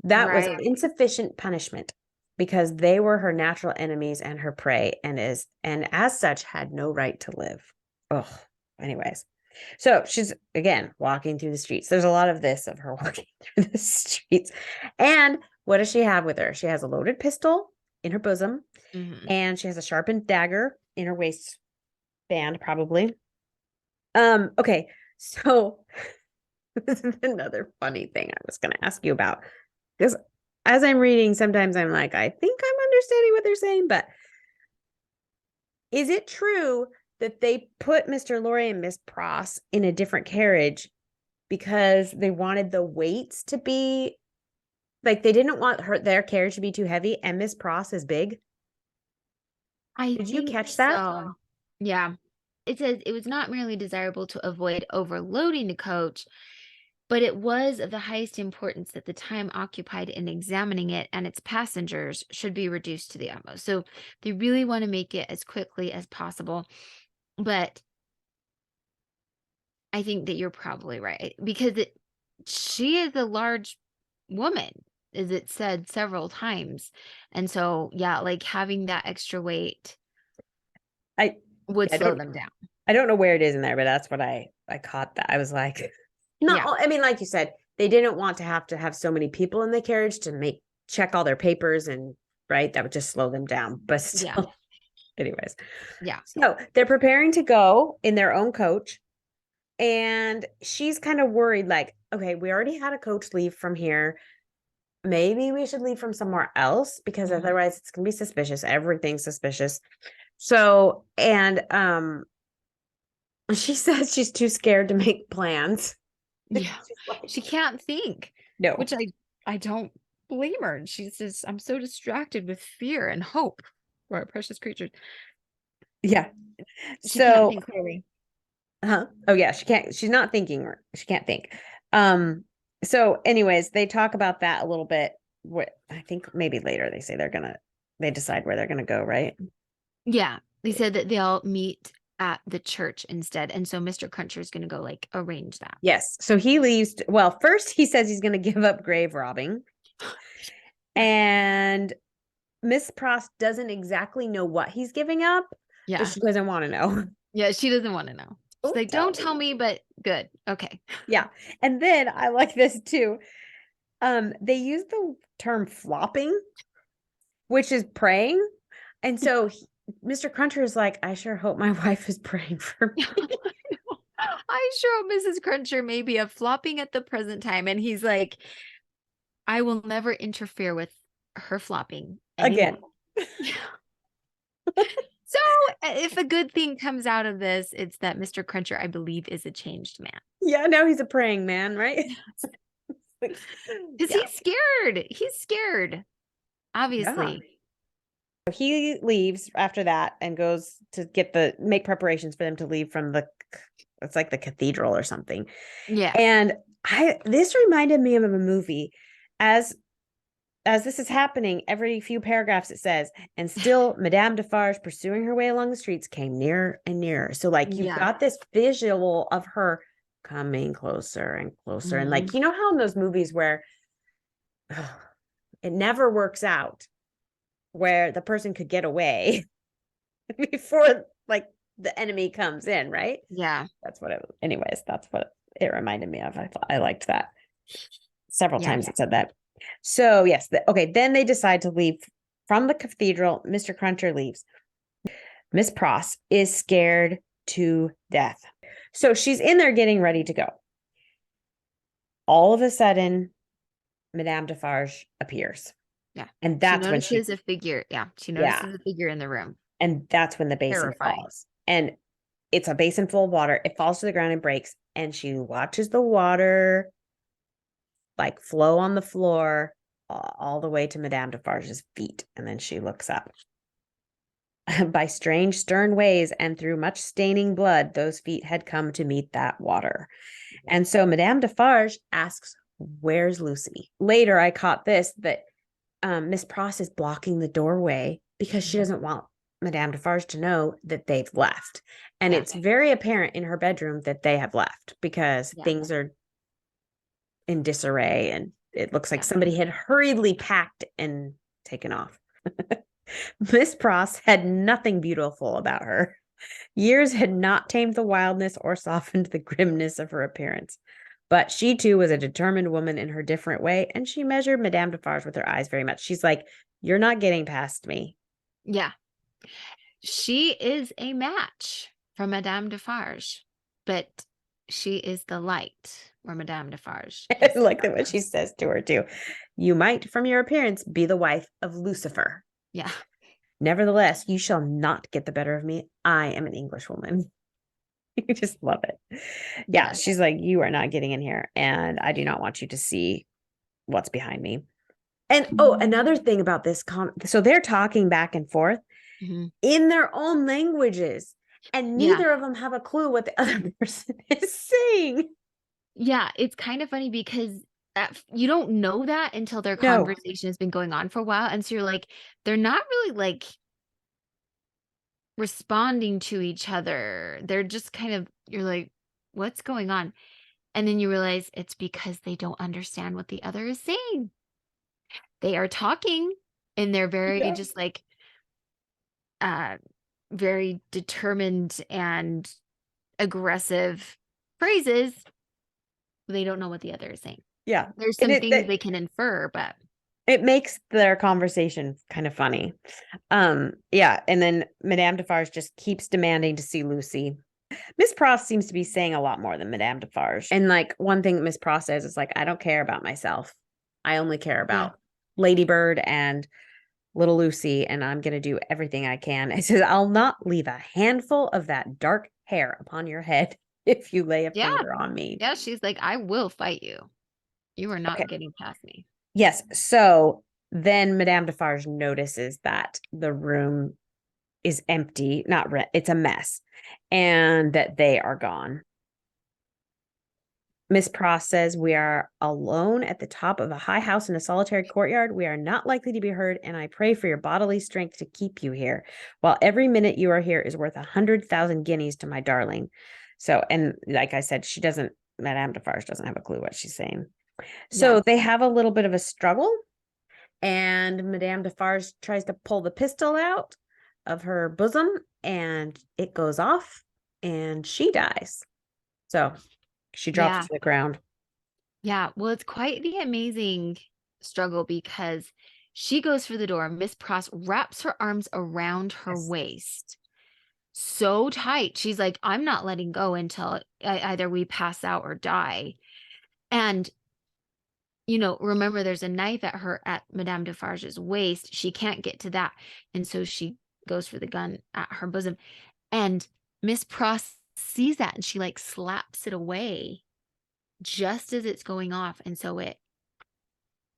That was insufficient punishment, because they were her natural enemies and her prey, and as such had no right to live. Oh, anyways. So she's, again, walking through the streets. There's a lot of this of her walking through the streets. And what does she have with her? She has a loaded pistol in her bosom, and she has a sharpened dagger in her waistband, probably. Okay, so this is another funny thing I was going to ask you about, because as I'm reading, sometimes I'm like, I think I'm understanding what they're saying, but is it true that they put Mr. Lorry and Miss Pross in a different carriage because they wanted the weights to be, like, they didn't want their carriage to be too heavy, and Miss Pross is big? Did you catch that? So. Yeah. It says it was not merely desirable to avoid overloading the coach, but it was of the highest importance that the time occupied in examining it and its passengers should be reduced to the utmost. So they really want to make it as quickly as possible. But I think that you're probably right, because she is a large woman, as it said several times. And so, yeah, like having that extra weight would slow them down. I don't know where it is in there, but that's what I caught that. I was like, no, Yeah. I mean, like you said, they didn't want to have so many people in the carriage to check all their papers, and right, that would just slow them down. But still, anyways. Yeah. So they're preparing to go in their own coach, and she's kind of worried, like, okay, we already had a coach leave from here. Maybe we should leave from somewhere else, because otherwise it's gonna be suspicious. Everything's suspicious. So, and she says she's too scared to make plans. Yeah. She can't think. No. Which I don't blame her. She says, I'm so distracted with fear and hope for our precious creatures. Yeah. She can't think clearly. Oh yeah, she can't. She's not thinking. She can't think. So anyways, they talk about that a little bit. What I think maybe later they say they decide where they're gonna go, right? Yeah. They said that they'll meet at the church instead. And so Mr. Cruncher is going to go like arrange that. Yes. So he leaves. Well, first he says he's going to give up grave robbing. And Miss Pross doesn't exactly know what he's giving up. Yeah. But she doesn't want to know. Yeah. She doesn't want to know. She's like, don't tell me, but good. Okay. Yeah. And then I like this too. They use the term flopping, which is praying. And so Mr. Cruncher is like, I sure hope my wife is praying for me. I sure hope Mrs. Cruncher may be a flopping at the present time. And he's like, I will never interfere with her flopping anymore. Again. So if a good thing comes out of this, it's that Mr. Cruncher, I believe, is a changed man. Yeah, now he's a praying man, right? Because he's scared. He's scared, obviously. Yeah. He leaves after that and goes to make preparations for them to leave from it's like the cathedral or something. Yeah. And this reminded me of a movie. As this is happening, every few paragraphs it says, and still Madame Defarge, pursuing her way along the streets, came nearer and nearer. So like you've got this visual of her coming closer and closer. And like, you know how in those movies where it never works out, where the person could get away before like the enemy comes in, right? Yeah. That's what it reminded me of. I liked that. Several times it said that. So yes, okay, then they decide to leave from the cathedral. Mr. Cruncher leaves. Miss Pross is scared to death. So she's in there getting ready to go. All of a sudden, Madame Defarge appears. Yeah. And that's when she notices a figure. Yeah. She notices a figure in the room. And that's when the basin falls. And it's a basin full of water. It falls to the ground and breaks. And she watches the water like flow on the floor all the way to Madame Defarge's feet. And then she looks up. By strange, stern ways and through much staining blood, those feet had come to meet that water. And so Madame Defarge asks, "Where's Lucy?" Later, I caught this, that Miss Pross is blocking the doorway because she doesn't want Madame Defarge to know that they've left. And it's very apparent in her bedroom that they have left because things are in disarray and it looks like somebody had hurriedly packed and taken off. Miss Pross had nothing beautiful about her. Years had not tamed the wildness or softened the grimness of her appearance. But she too was a determined woman in her different way, and she measured Madame Defarge with her eyes very much. She's like, "You're not getting past me." Yeah. She is a match for Madame Defarge, but she is the light where Madame Defarge. I like what she says to her too. "You might, from your appearance, be the wife of Lucifer. Yeah. Nevertheless, you shall not get the better of me. I am an Englishwoman." You just love it. Yeah, she's like, "You are not getting in here, and I do not want you to see what's behind me." And another thing about this so they're talking back and forth in their own languages, and neither of them have a clue what the other person is saying. Yeah, it's kind of funny because you don't know that until their conversation has been going on for a while, and so you're like, they're not really like responding to each other. They're just kind of, you're like, what's going on? And then you realize it's because they don't understand what the other is saying. They are talking and they're very just like very determined and aggressive phrases. They don't know what the other is saying. Yeah. There's some things they can infer, but it makes their conversation kind of funny. Yeah. And then Madame Defarge just keeps demanding to see Lucy. Miss Pross seems to be saying a lot more than Madame Defarge. And like one thing Miss Pross says is like, "I don't care about myself. I only care about Ladybird and little Lucy, and I'm going to do everything I can." It says, "I'll not leave a handful of that dark hair upon your head if you lay a finger on me." Yeah, she's like, "I will fight you. You are not getting past me." Yes. So then Madame Defarge notices that the room is empty, it's a mess, and that they are gone. Miss Pross says, "We are alone at the top of a high house in a solitary courtyard. We are not likely to be heard, and I pray for your bodily strength to keep you here, while every minute you are here is worth 100,000 guineas to my darling." So, and like I said, Madame Defarge doesn't have a clue what she's saying. So they have a little bit of a struggle, and Madame Defarge tries to pull the pistol out of her bosom, and it goes off, and she dies. So she drops to the ground. Yeah, well, it's quite the amazing struggle because she goes for the door. Miss Pross wraps her arms around her waist so tight. She's like, "I'm not letting go until either we pass out or die." And remember, there's a knife at Madame Defarge's waist. She can't get to that. And so she goes for the gun at her bosom. And Miss Pross sees that and she like slaps it away just as it's going off. And so it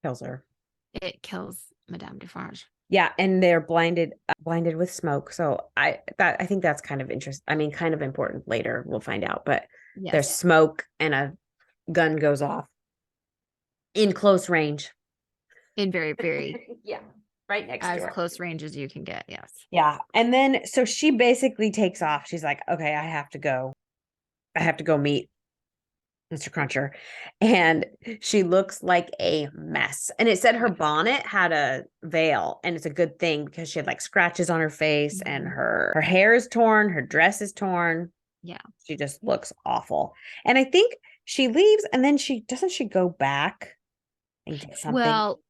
kills her. It kills Madame Defarge. Yeah, and they're blinded with smoke. So I think that's kind of interesting. I mean, kind of important later. We'll find out. But there's smoke and a gun goes off in close range. In very, very right next to her. As close range as you can get. Yes. Yeah, and then so she basically takes off. She's like, "Okay, I have to go. I have to go meet Mr. Cruncher, and she looks like a mess. And it said her bonnet had a veil, and it's a good thing because she had like scratches on her face and her hair is torn, her dress is torn. Yeah. She just looks awful. And I think she leaves and then she go back and get something. Well,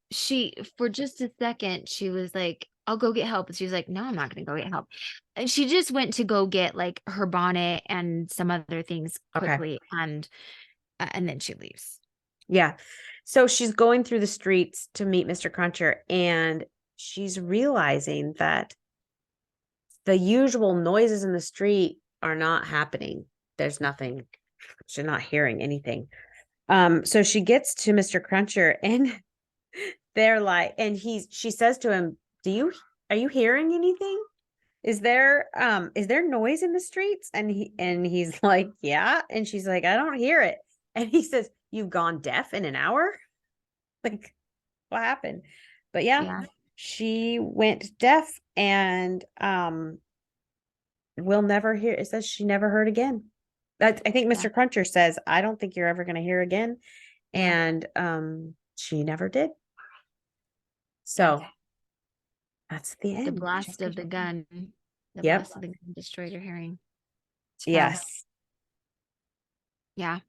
for just a second, she was like, I'll go get help. And she was like, no, I'm not going to go get help. And she just went to go get like her bonnet and some other things quickly. Okay. And then she leaves. Yeah. So she's going through the streets to meet Mr. Cruncher, and she's realizing that the usual noises in the street are not happening. There's nothing. She's not hearing anything. So she gets to Mr. Cruncher, and they're like, and she says to him, are you hearing anything? Is there noise in the streets? And he's like, yeah. And she's like, I don't hear it. And he says, you've gone deaf in an hour? Like, what happened? But yeah, she went deaf, and we'll never hear. It says she never heard again. I think Mr. Cruncher says, I don't think you're ever going to hear again. And she never did. So that's the end. The blast of the gun. The Yep. blast of the gun destroyed her hearing. Yes. Yeah.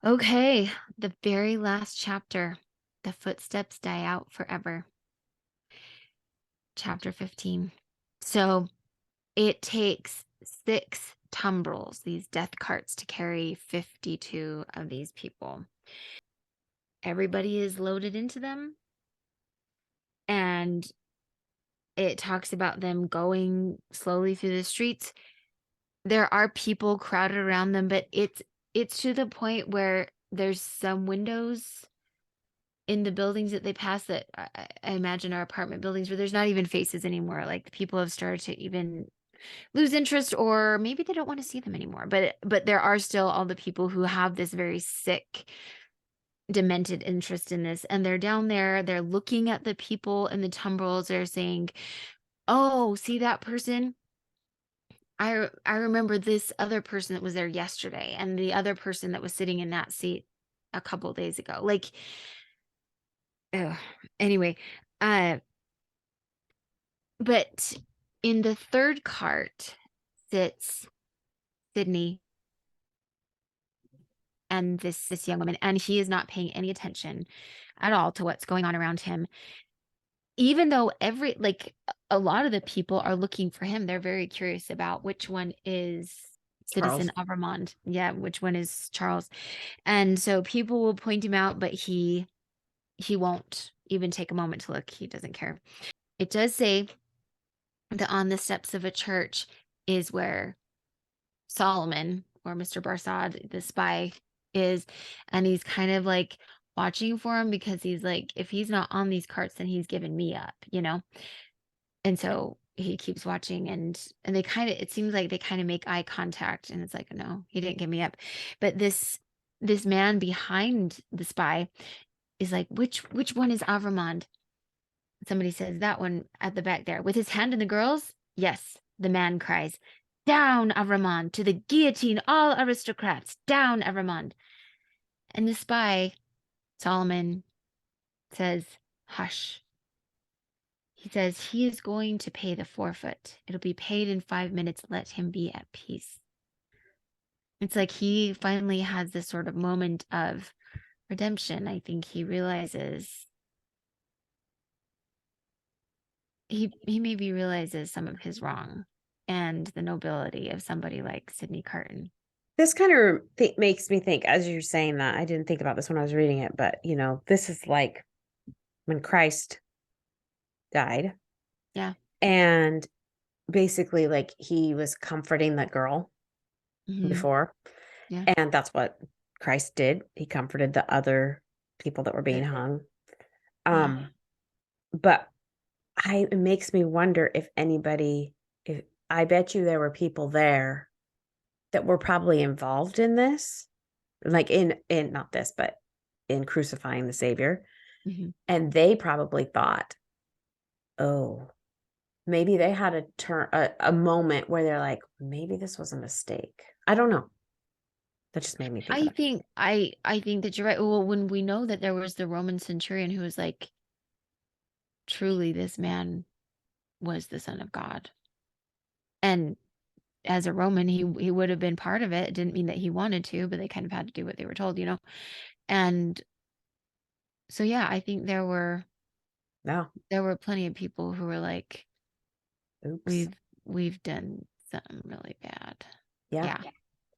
Okay. The very last chapter. The footsteps die out forever. Chapter 15. So it takes 6 tumbrels, these death carts, to carry 52 of these people. Everybody is loaded into them. And it talks about them going slowly through the streets. There are people crowded around them, but it's to the point where there's some windows in the buildings that they pass that I imagine are apartment buildings where there's not even faces anymore. Like, the people have started to even lose interest, or maybe they don't want to see them anymore. But there are still all the people who have this very sick, demented interest in this, and they're down there, they're looking at the people in the tumbrels. They're saying, oh, see that person? I remember this other person that was there yesterday, and the other person that was sitting in that seat a couple days ago. Like, anyway, but in the third cart sits Sydney and this young woman, and he is not paying any attention at all to what's going on around him. Even though a lot of the people are looking for him, they're very curious about which one is Citizen Avermond. Yeah, which one is Charles. And so people will point him out, but he won't even take a moment to look. He doesn't care. It does say that on the steps of a church is where Solomon, or Mr. Barsad, the spy, is, and he's kind of like watching for him, because he's like, if he's not on these carts, then he's given me up, and so he keeps watching, and they it seems like they kind of make eye contact, and it's like, no, he didn't give me up. But this man behind the spy is like, which one is Avermond? Somebody says, that one at the back there with his hand in the girl's. Yes, the man cries, down Avermond, to the guillotine all aristocrats, down Avermond. And the spy, Solomon, says, hush. He says he is going to pay the forfeit. It'll be paid in 5 minutes. Let him be at peace. It's like he finally has this sort of moment of redemption. I think he realizes, he maybe realizes some of his wrong and the nobility of somebody like Sidney Carton. This kind of makes me think, as you're saying that, I didn't think about this when I was reading it, but this is like when Christ died. Yeah. And basically, like, he was comforting that girl before. Yeah. And that's what Christ did. He comforted the other people that were being hung. But it makes me wonder if I bet you there were people there that were probably involved in this, like in not this, but in crucifying the Savior. And they probably thought, oh, maybe they had a moment where they're like, maybe this was a mistake. I don't know. That just made me think I of that. think I think that you're right. Well, when we know that there was the Roman centurion who was like, truly, this man was the Son of God. And as a Roman, he would have been part of it. It didn't mean that he wanted to, but they kind of had to do what they were told, you know? And so, yeah, I think there were No. plenty of people who were like, Oops. we've done something really bad. Yeah. Yeah.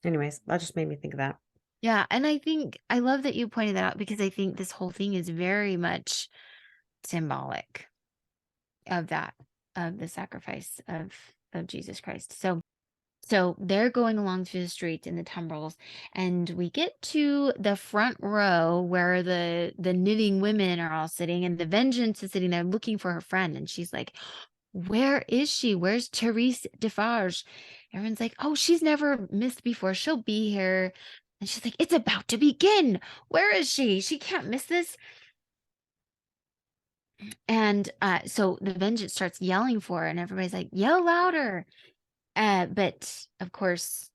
Anyways, that just made me think of that. Yeah. And I think I love that you pointed that out, because I think this whole thing is very much symbolic of that, of the sacrifice of Jesus Christ. So they're going along through the streets in the tumbrils, and we get to the front row where the knitting women are all sitting, and the Vengeance is sitting there looking for her friend, and she's like, where is she? Where's Therese Defarge? Everyone's like, oh, she's never missed before. She'll be here. And she's like, it's about to begin. Where is she? She can't miss this. And so the Vengeance starts yelling for her, and everybody's like, yell louder. But of course,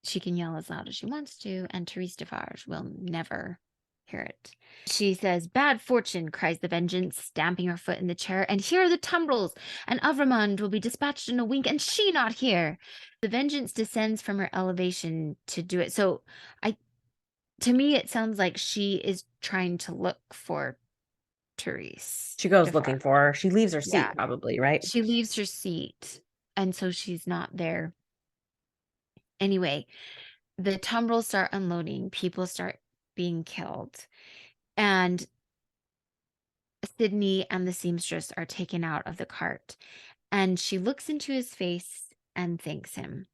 she can yell as loud as she wants to, and Therese Defarge will never hear it. She says, bad fortune, cries the Vengeance, stamping her foot in the chair, and here are the tumbrils, and Avramond will be dispatched in a wink, and she not here. The Vengeance descends from her elevation to do it. So to me, it sounds like she is trying to look for Therese. She goes Defarge. looking for her. She leaves her seat, Yeah. probably, right? She leaves her seat, and so she's not there. Anyway, the tumbrils start unloading. People start being killed. And Sydney and the seamstress are taken out of the cart. And she looks into his face and thanks him.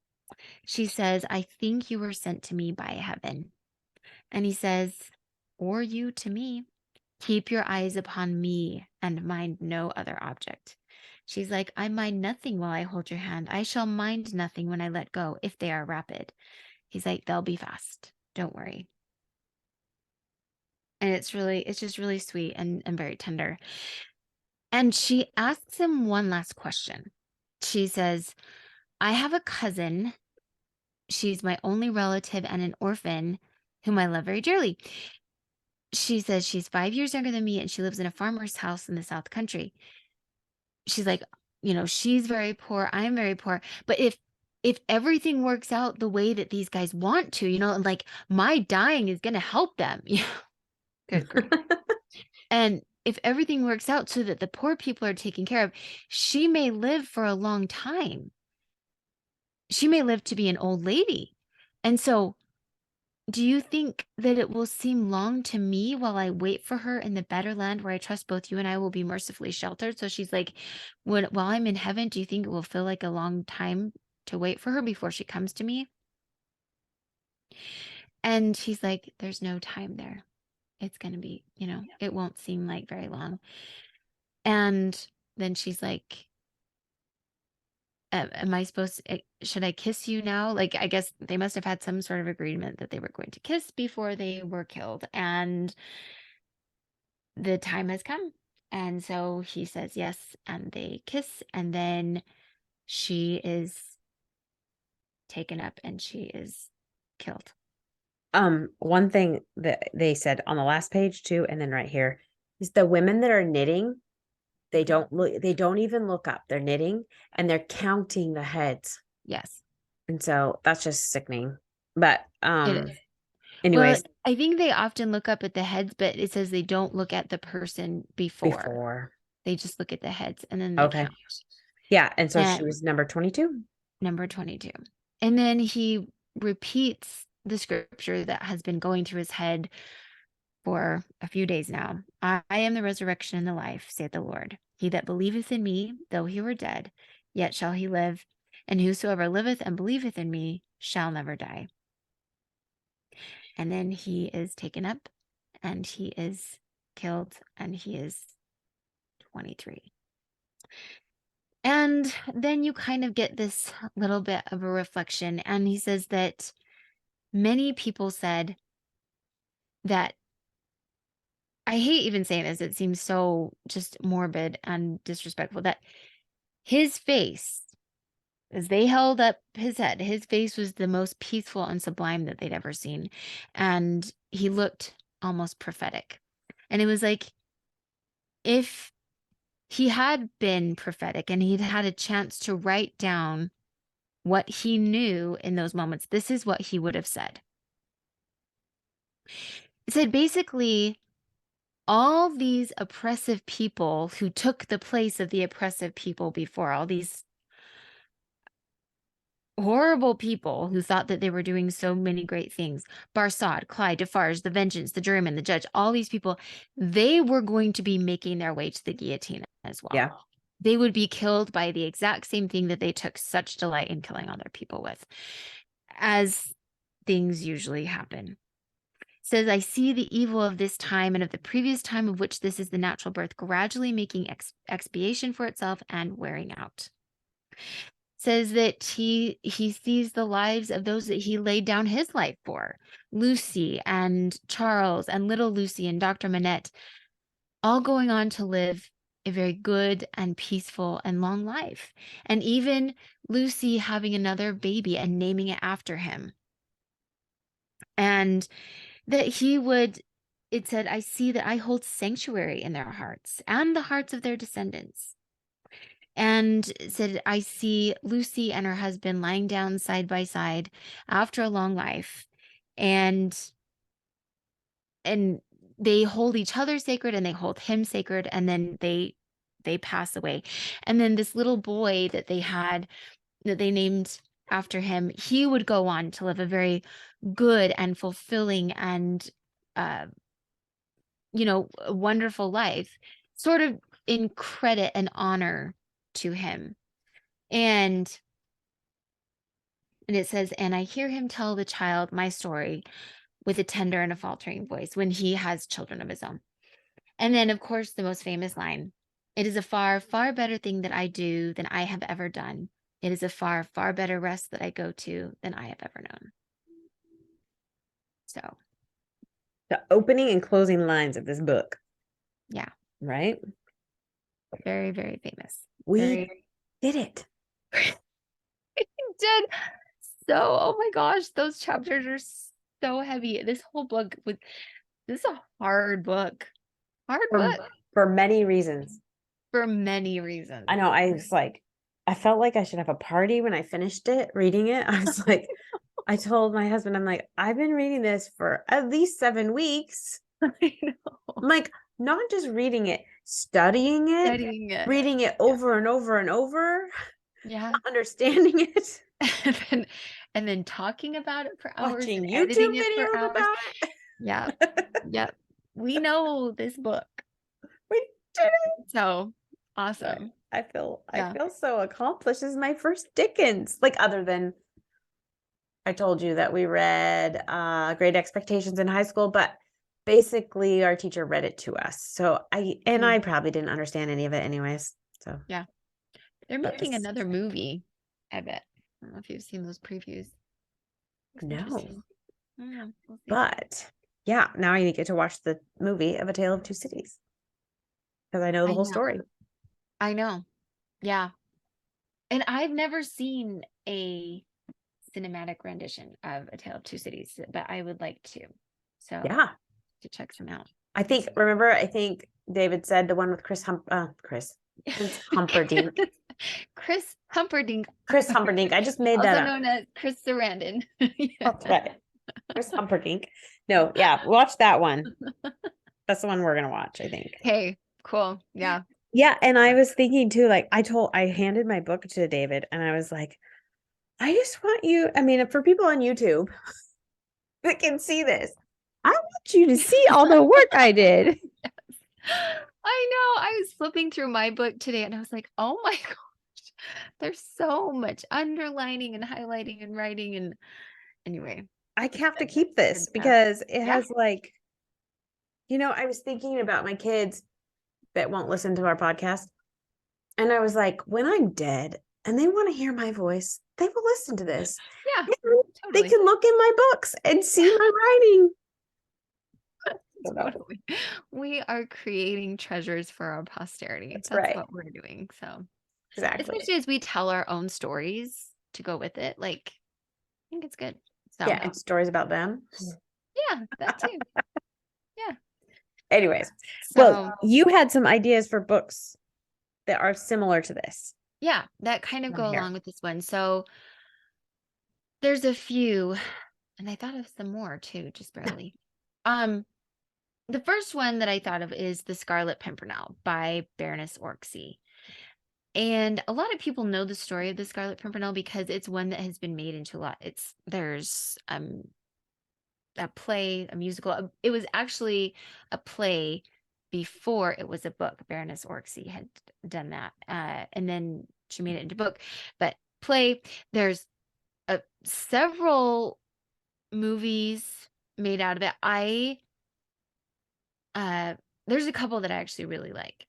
She says, I think you were sent to me by heaven. And he says, or you to me. Keep your eyes upon me and mind no other object. She's like, I mind nothing while I hold your hand. I shall mind nothing when I let go, if they are rapid. He's like, they'll be fast. Don't worry. And it's just really sweet and very tender. And she asks him one last question. She says, I have a cousin. She's my only relative and an orphan whom I love very dearly. She says she's 5 years younger than me, and she lives in a farmer's house in the South Country. She's like, she's very poor. I'm very poor. But if everything works out the way that these guys want to, and like my dying is going to help them. Good grief. And if everything works out so that the poor people are taken care of, she may live for a long time. She may live to be an old lady. And so, do you think that it will seem long to me while I wait for her in the better land where I trust both you and I will be mercifully sheltered? So she's like, while I'm in heaven, do you think it will feel like a long time to wait for her before she comes to me? And he's like, there's no time there. It's going to be, it won't seem like very long. And then she's like, am I supposed to, should I kiss you now? Like, I guess they must have had some sort of agreement that they were going to kiss before they were killed. And the time has come. And so he says yes, and they kiss. And then she is taken up and she is killed. One thing that they said on the last page too, and then right here, is the women that are knitting, they don't even look up. They're knitting and they're counting the heads. Yes. And so that's just sickening. But It is. anyways. Well, I think they often look up at the heads, but it says they don't look at the person before. They just look at the heads and then they count. Yeah. And so she was number 22. Number 22. And then he repeats the scripture that has been going through his head for a few days now. I am the resurrection and the life, saith the Lord. He that believeth in me, though he were dead, yet shall he live. And whosoever liveth and believeth in me shall never die. And then he is taken up and he is killed and he is 23. And then you kind of get this little bit of a reflection. And he says that many people said that, I hate even saying this, it seems so just morbid and disrespectful, that his face As they held up his head, his face was the most peaceful and sublime that they'd ever seen. And he looked almost prophetic. And it was like if he had been prophetic and he'd had a chance to write down what he knew in those moments, this is what he would have said. It said basically, all these oppressive people who took the place of the oppressive people before, all these horrible people who thought that they were doing so many great things, Barsad, Clyde, Defarge, the Vengeance, the Juryman, the Judge, all these people, they were going to be making their way to the guillotine as well. Yeah. They would be killed by the exact same thing that they took such delight in killing other people with, as things usually happen. Says, I see the evil of this time and of the previous time of which this is the natural birth gradually making expiation for itself and wearing out. Says that he sees the lives of those that he laid down his life for, Lucy and Charles and little Lucy and Dr. Manette, all going on to live a very good and peaceful and long life. And even Lucy having another baby and naming it after him. And that he would, it said, I see that I hold sanctuary in their hearts and the hearts of their descendants. And said, I see Lucy and her husband lying down side by side after a long life. And they hold each other sacred and they hold him sacred. And then they pass away. And then this little boy that they had, that they named after him, he would go on to live a very good and fulfilling and, a wonderful life, sort of in credit and honor to him. And it says, and I hear him tell the child my story with a tender and a faltering voice when he has children of his own. And then, of course, the most famous line, it is a far, far better thing that I do than I have ever done. It is a far, far better rest that I go to than I have ever known. So. The opening and closing lines of this book. Yeah. Right? Very, very famous. We did it. Did. So, oh my gosh, those chapters are so heavy. This whole book this is a hard book. For many reasons. For many reasons. I know. I felt like I should have a party when I finished reading it. I was like, I told my husband, I'm like, I've been reading this for at least 7 weeks. I know. I'm like, not just reading it, studying it. Reading it over and over and over. Yeah. Understanding it. and then talking about it for hours. Watching YouTube videos about it. Yeah. Yep. We know this book. We did it. So awesome. I feel so accomplished. This is my first Dickens. Like, other than I told you that we read Great Expectations in high school, but basically our teacher read it to us. So I probably didn't understand any of it anyways. So yeah. They're making another movie, I bet. I don't know if you've seen those previews. No. But yeah, now I get to watch the movie of A Tale of Two Cities. Because I know the whole story. I know. Yeah. And I've never seen a cinematic rendition of A Tale of Two Cities, but I would like to. So yeah, to check some out. I think David said the one with Chris Humperdinck. Chris Humperdinck. Chris Humperdinck. I just made that up. Also known as Chris Sarandon. Yeah. That's right. Chris Humperdinck. No, yeah, watch that one. That's the one we're gonna watch, I think. Okay, cool. Yeah. Yeah, and I was thinking too, like I handed my book to David and I was like, I just want you, I mean, for people on YouTube that can see this, I want you to see all the work I did. Yes. I know. I was flipping through my book today and I was like, oh my gosh, there's so much underlining and highlighting and writing. And anyway, I have to keep this because it has like, I was thinking about my kids that won't listen to our podcast. And I was like, when I'm dead and they want to hear my voice, they will listen to this. Yeah. Totally. They can look in my books and see my writing. Totally. We are creating treasures for our posterity. That's right. What we're doing. So Exactly. Especially as we tell our own stories to go with it. Like, I think it's good. So Yeah, and stories about them. yeah, that too. Yeah. Anyways, So well, you had some ideas for books that are similar to this. yeah, that kind of Right go here. along with this one. So there's a few, and I thought of some more too, just barely. The first one that I thought of is The Scarlet Pimpernel by Baroness Orczy. And a lot of people know the story of the Scarlet Pimpernel because it's one that has been made into a lot. There's a play, a musical. It was actually a play before it was a book. Baroness Orczy had done that, and then she made it into book. But play, there's several movies made out of it. There's a couple that I actually really like.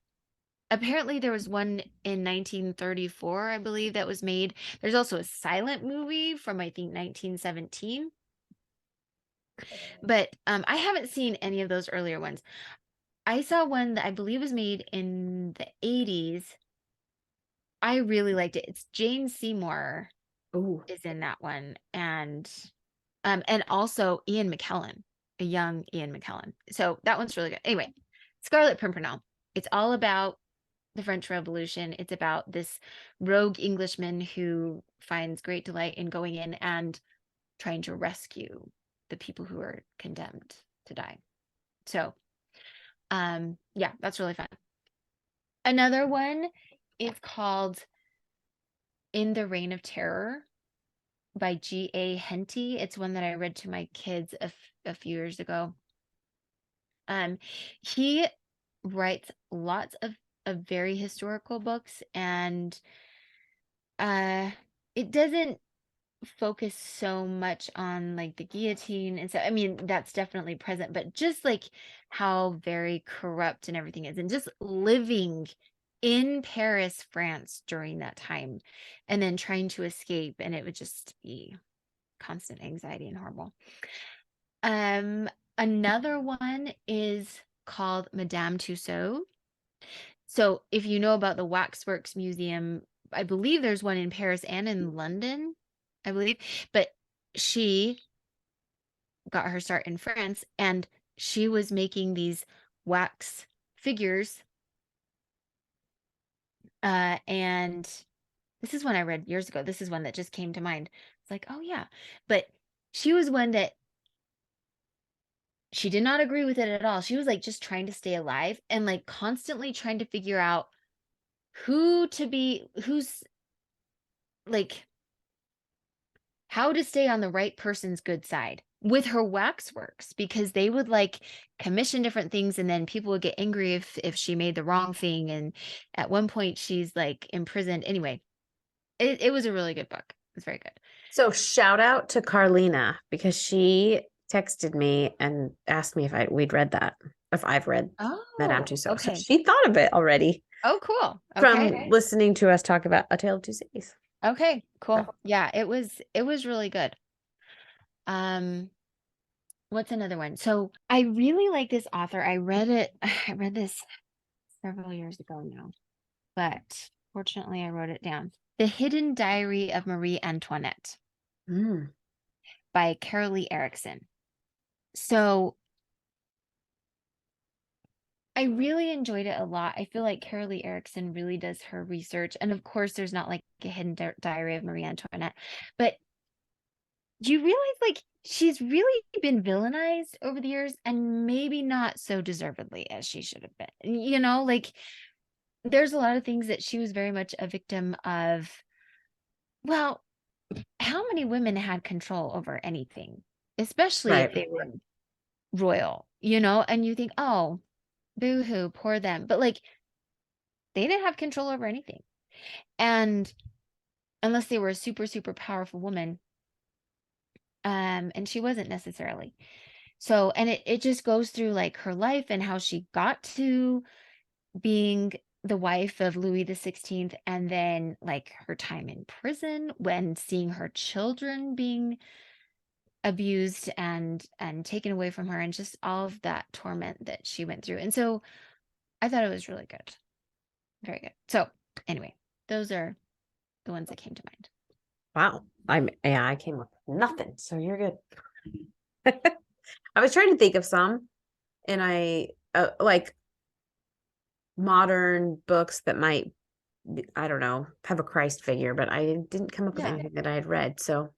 Apparently there was one in 1934, I believe, that was made. There's also a silent movie from, I think, 1917. But I haven't seen any of those earlier ones. I saw one that I believe was made in the 80s. I really liked it. It's Jane Seymour Ooh. is in that one, and also Ian McKellen, a young Ian McKellen. So that one's really good. Anyway, Scarlet Pimpernel. It's all about the French Revolution. It's about this rogue Englishman who finds great delight in going in and trying to rescue the people who are condemned to die. So, yeah, that's really fun. Another one is called In the Reign of Terror by G.A. Henty. It's one that I read to my kids a few years ago. He writes lots of very historical books, and it doesn't focus so much on like the guillotine and so I mean that's definitely present, but just like how very corrupt and everything is, and just living in Paris, France during that time, and then trying to escape, and it would just be constant anxiety and horrible. Another one is called Madame Tussaud. So if you know about the Waxworks Museum, I believe there's one in Paris and in London, I believe. But she got her start in France, and she was making these wax figures. And this is one I read years ago. This is one that just came to mind. It's like, oh yeah. But she was one that she did not agree with it at all. She was like just trying to stay alive and like constantly trying to figure out who's like how to stay on the right person's good side with her waxworks, because they would like commission different things and then people would get angry if she made the wrong thing, and at one point she's like imprisoned. Anyway, it was a really good book. It's very good. So shout out to Carlina because she texted me and asked me if I've read Madame Oh, Tussaud. So okay. she thought of it already Oh, cool. from Okay. listening to us talk about A Tale of Two Cities. Okay, cool. Yeah, it was really good. What's another one? So I really like this author. I read this several years ago now, but fortunately I wrote it down. The Hidden Diary of Marie Antoinette Mm. by Carolee Erickson. So I really enjoyed it a lot. I feel like Carolee Erickson really does her research. And of course, there's not like a hidden diary of Marie Antoinette, but do you realize like she's really been villainized over the years, and maybe not so deservedly as she should have been? You know, like there's a lot of things that she was very much a victim of. Well, how many women had control over anything, especially if Right. they were royal, you know? And you think, oh, boo-hoo, poor them. But like they didn't have control over anything. And unless they were a super, super powerful woman. And she wasn't necessarily. So, and it just goes through like her life and how she got to being the wife of Louis the 16th, and then like her time in prison when seeing her children being abused and taken away from her, and just all of that torment that she went through. And so I thought it was really good. Very good. So anyway, those are the ones that came to mind. Wow. I came up with nothing. So you're good. I was trying to think of some, and I like modern books that might, I don't know, have a Christ figure, but I didn't come up with anything that I had read. So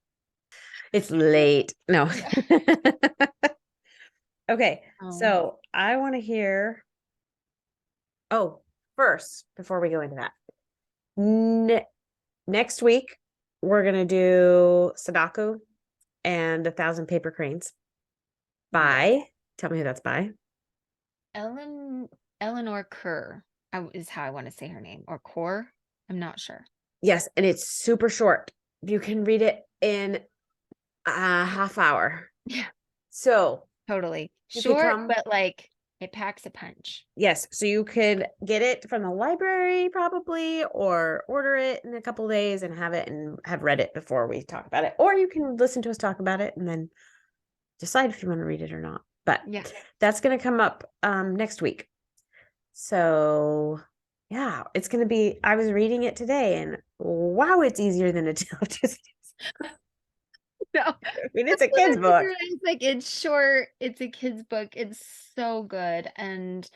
it's late. No. Okay. So I want to hear. Oh, first, before we go into that, next week, we're going to do Sadako and 1,000 Paper Cranes by, tell me who that's by. Eleanor Kerr is how I want to say her name, or Core. I'm not sure. Yes, and it's super short. You can read it in a half hour. Yeah. So totally short, but like it packs a punch. Yes, so you could get it from the library probably, or order it in a couple of days and have it and have read it before we talk about it. Or you can listen to us talk about it and then decide if you want to read it or not. But yeah, that's going to come up next week. So yeah, it's going to be, I was reading it today and wow, it's easier than a tale of two cities. No, I mean, it's a kid's book. It's like, it's short. It's a kid's book. It's so good. And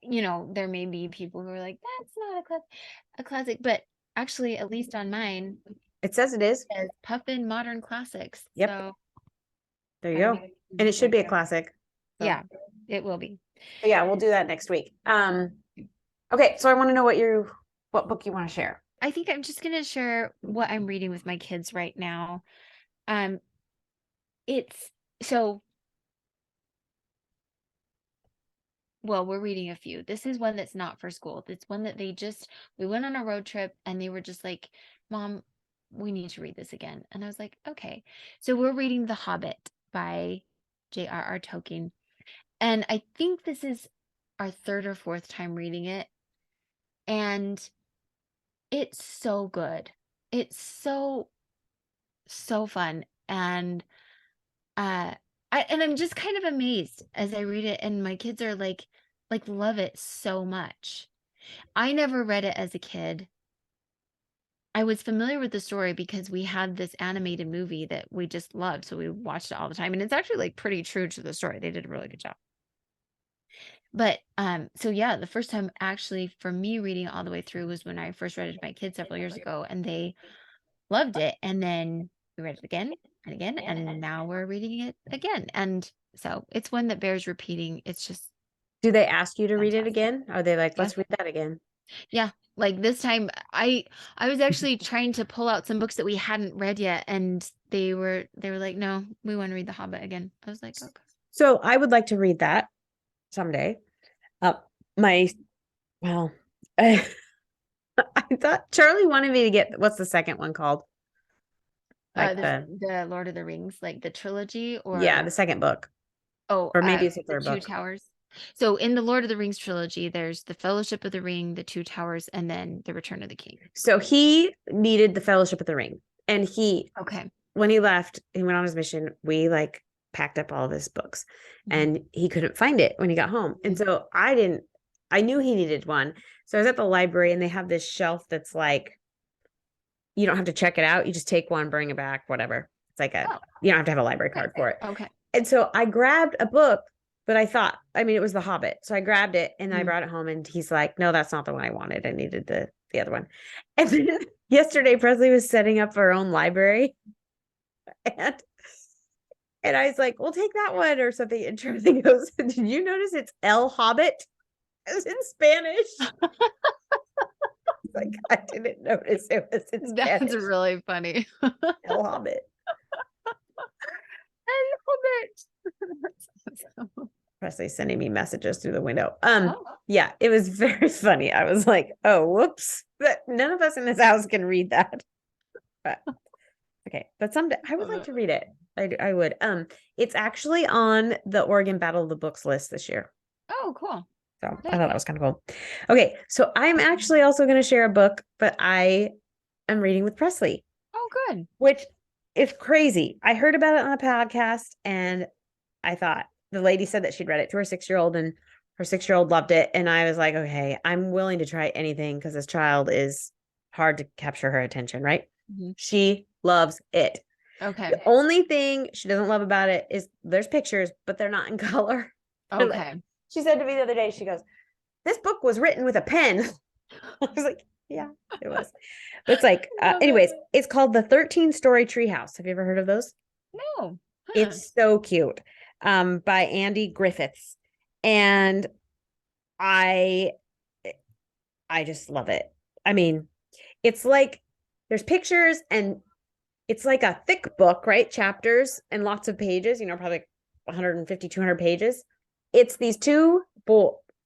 there may be people who are like, that's not a classic, but actually, at least on mine, it says it is. It says Puffin Modern Classics. Yep. So there you go. And it should be a classic. So. Yeah, it will be. But yeah, we'll do that next week. Okay, so I want to know what book you want to share. I think I'm just gonna share what I'm reading with my kids right now. We're reading a few. This is one that's not for school. It's one that we went on a road trip and they were just like, Mom, we need to read this again. And I was like, okay. So we're reading The Hobbit by JRR Tolkien. And I think this is our third or fourth time reading it. And it's so good. It's so fun. And I'm just kind of amazed as I read it, and my kids are like love it so much. I never read it as a kid. I was familiar with the story because we had this animated movie that we just loved, so we watched it all the time, and it's actually like pretty true to the story. They did a really good job. But so yeah, the first time actually for me reading it all the way through was when I first read it to my kids several years ago, and they loved it. And then we read it again and again, and now we're reading it again. And so it's one that bears repeating. It's just. Do they ask you to read it again? Are they like, let's read that again? Yeah. Like this time I was actually trying to pull out some books that we hadn't read yet, and they were like, no, we want to read The Hobbit again. I was like, okay. So I would like to read that someday. I thought Charlie wanted me to get, what's the second one called? Like the Lord of the Rings, like the trilogy, or the second book. Oh, or maybe it's the third Two book. Towers. So in the Lord of the Rings trilogy, there's the Fellowship of the Ring, the Two Towers, and then the Return of the King. So he needed the Fellowship of the Ring, and when he left, he went on his mission. We like packed up all of his books, and he couldn't find it when he got home. And so I knew he needed one. So I was at the library, and they have this shelf that's like, you don't have to check it out. You just take one, bring it back, whatever. It's like you don't have to have a library card for it. Okay. And so I grabbed a book, but I thought, it was The Hobbit. So I grabbed it and I brought it home, and he's like, no, that's not the one I wanted. I needed the other one. And then yesterday, Presley was setting up her own library. And I was like, we'll take that one or something. And Charlie goes, did you notice it's El Hobbit? It's in Spanish. Like, I didn't notice it was in Spanish. That's really funny. El Hobbit. Presley sending me messages through the window. Yeah, it was very funny. I was like, oh, whoops. But none of us in this house can read that. But okay. But someday I would like to read it. I would. It's actually on the Oregon Battle of the Books list this year. Oh, cool. So I thought that was kind of cool. Okay, so I'm actually also going to share a book, but I am reading with Presley. Oh, good. Which is crazy. I heard about it on a podcast, and I thought, the lady said that she'd read it to her 6-year-old, and her 6-year-old loved it. And I was like, okay, I'm willing to try anything because this child is hard to capture her attention, right? Mhm. She loves it. Okay. The only thing she doesn't love about it is there's pictures, but they're not in color. Okay. She said to me the other day, she goes, "This book was written with a pen." I was like, yeah, it was. But it's like, anyways, it's called the 13-Story Treehouse. Have you ever heard of those? No. Huh. It's so cute. By Andy Griffiths. And I just love it. I mean, it's like there's pictures and it's like a thick book, right? Chapters and lots of pages, probably 150, 200 pages. It's these two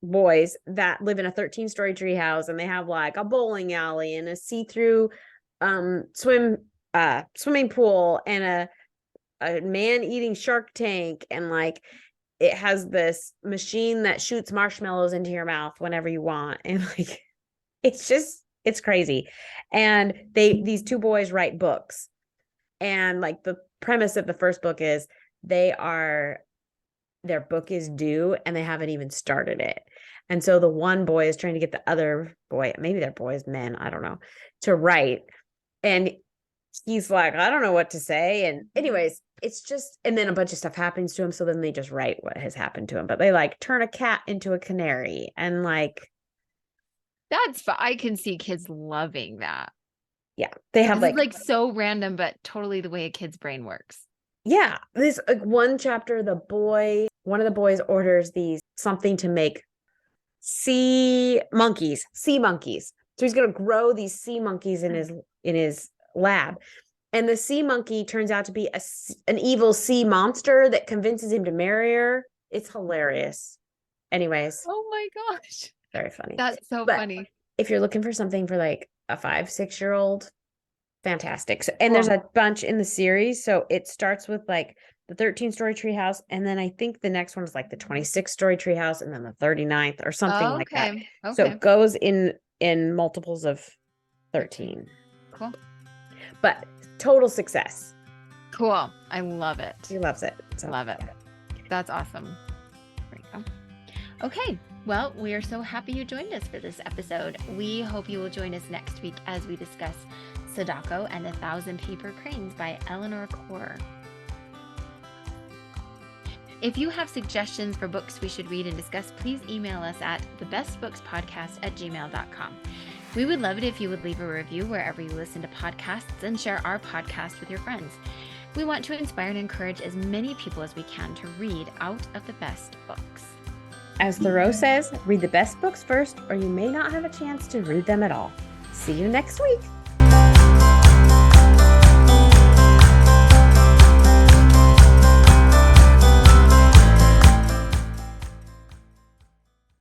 boys that live in a 13-story treehouse, and they have like a bowling alley and a see-through swimming pool and a man-eating shark tank, and like it has this machine that shoots marshmallows into your mouth whenever you want, and like it's crazy. And these two boys write books, and like the premise of the first book is their book is due and they haven't even started it. And so the one boy is trying to get the other boy, maybe they're boys, men, I don't know, to write. And he's like, I don't know what to say. And anyways, it's just, and then a bunch of stuff happens to him. So then they just write what has happened to him. But they like turn a cat into a canary, and like, That's I can see kids loving that. yeah, they have like so random, but totally the way a kid's brain works. Yeah, this like one chapter, one of the boys orders something to make sea monkeys. So he's gonna grow these sea monkeys in his lab, and the sea monkey turns out to be an evil sea monster that convinces him to marry her. It's hilarious. Anyways, Oh my gosh, very funny. That's so funny. If you're looking for something for like a 5-6-year-old, fantastic. So, and there's a bunch in the series. So it starts with like the 13-story treehouse, and then I think the next one is like the 26-story treehouse, and then the 39th or something like that. Okay. So it goes in multiples of 13. Cool. But total success. Cool. I love it. He loves it. So. Love it. That's awesome. There you go. Okay. Well, we are so happy you joined us for this episode. We hope you will join us next week as we discuss Sadako and 1,000 Paper Cranes by Eleanor Corr. If you have suggestions for books we should read and discuss, please email us at thebestbookspodcast@gmail.com. We would love it if you would leave a review wherever you listen to podcasts and share our podcast with your friends. We want to inspire and encourage as many people as we can to read out of the best books. As Thoreau says, read the best books first, or you may not have a chance to read them at all. See you next week.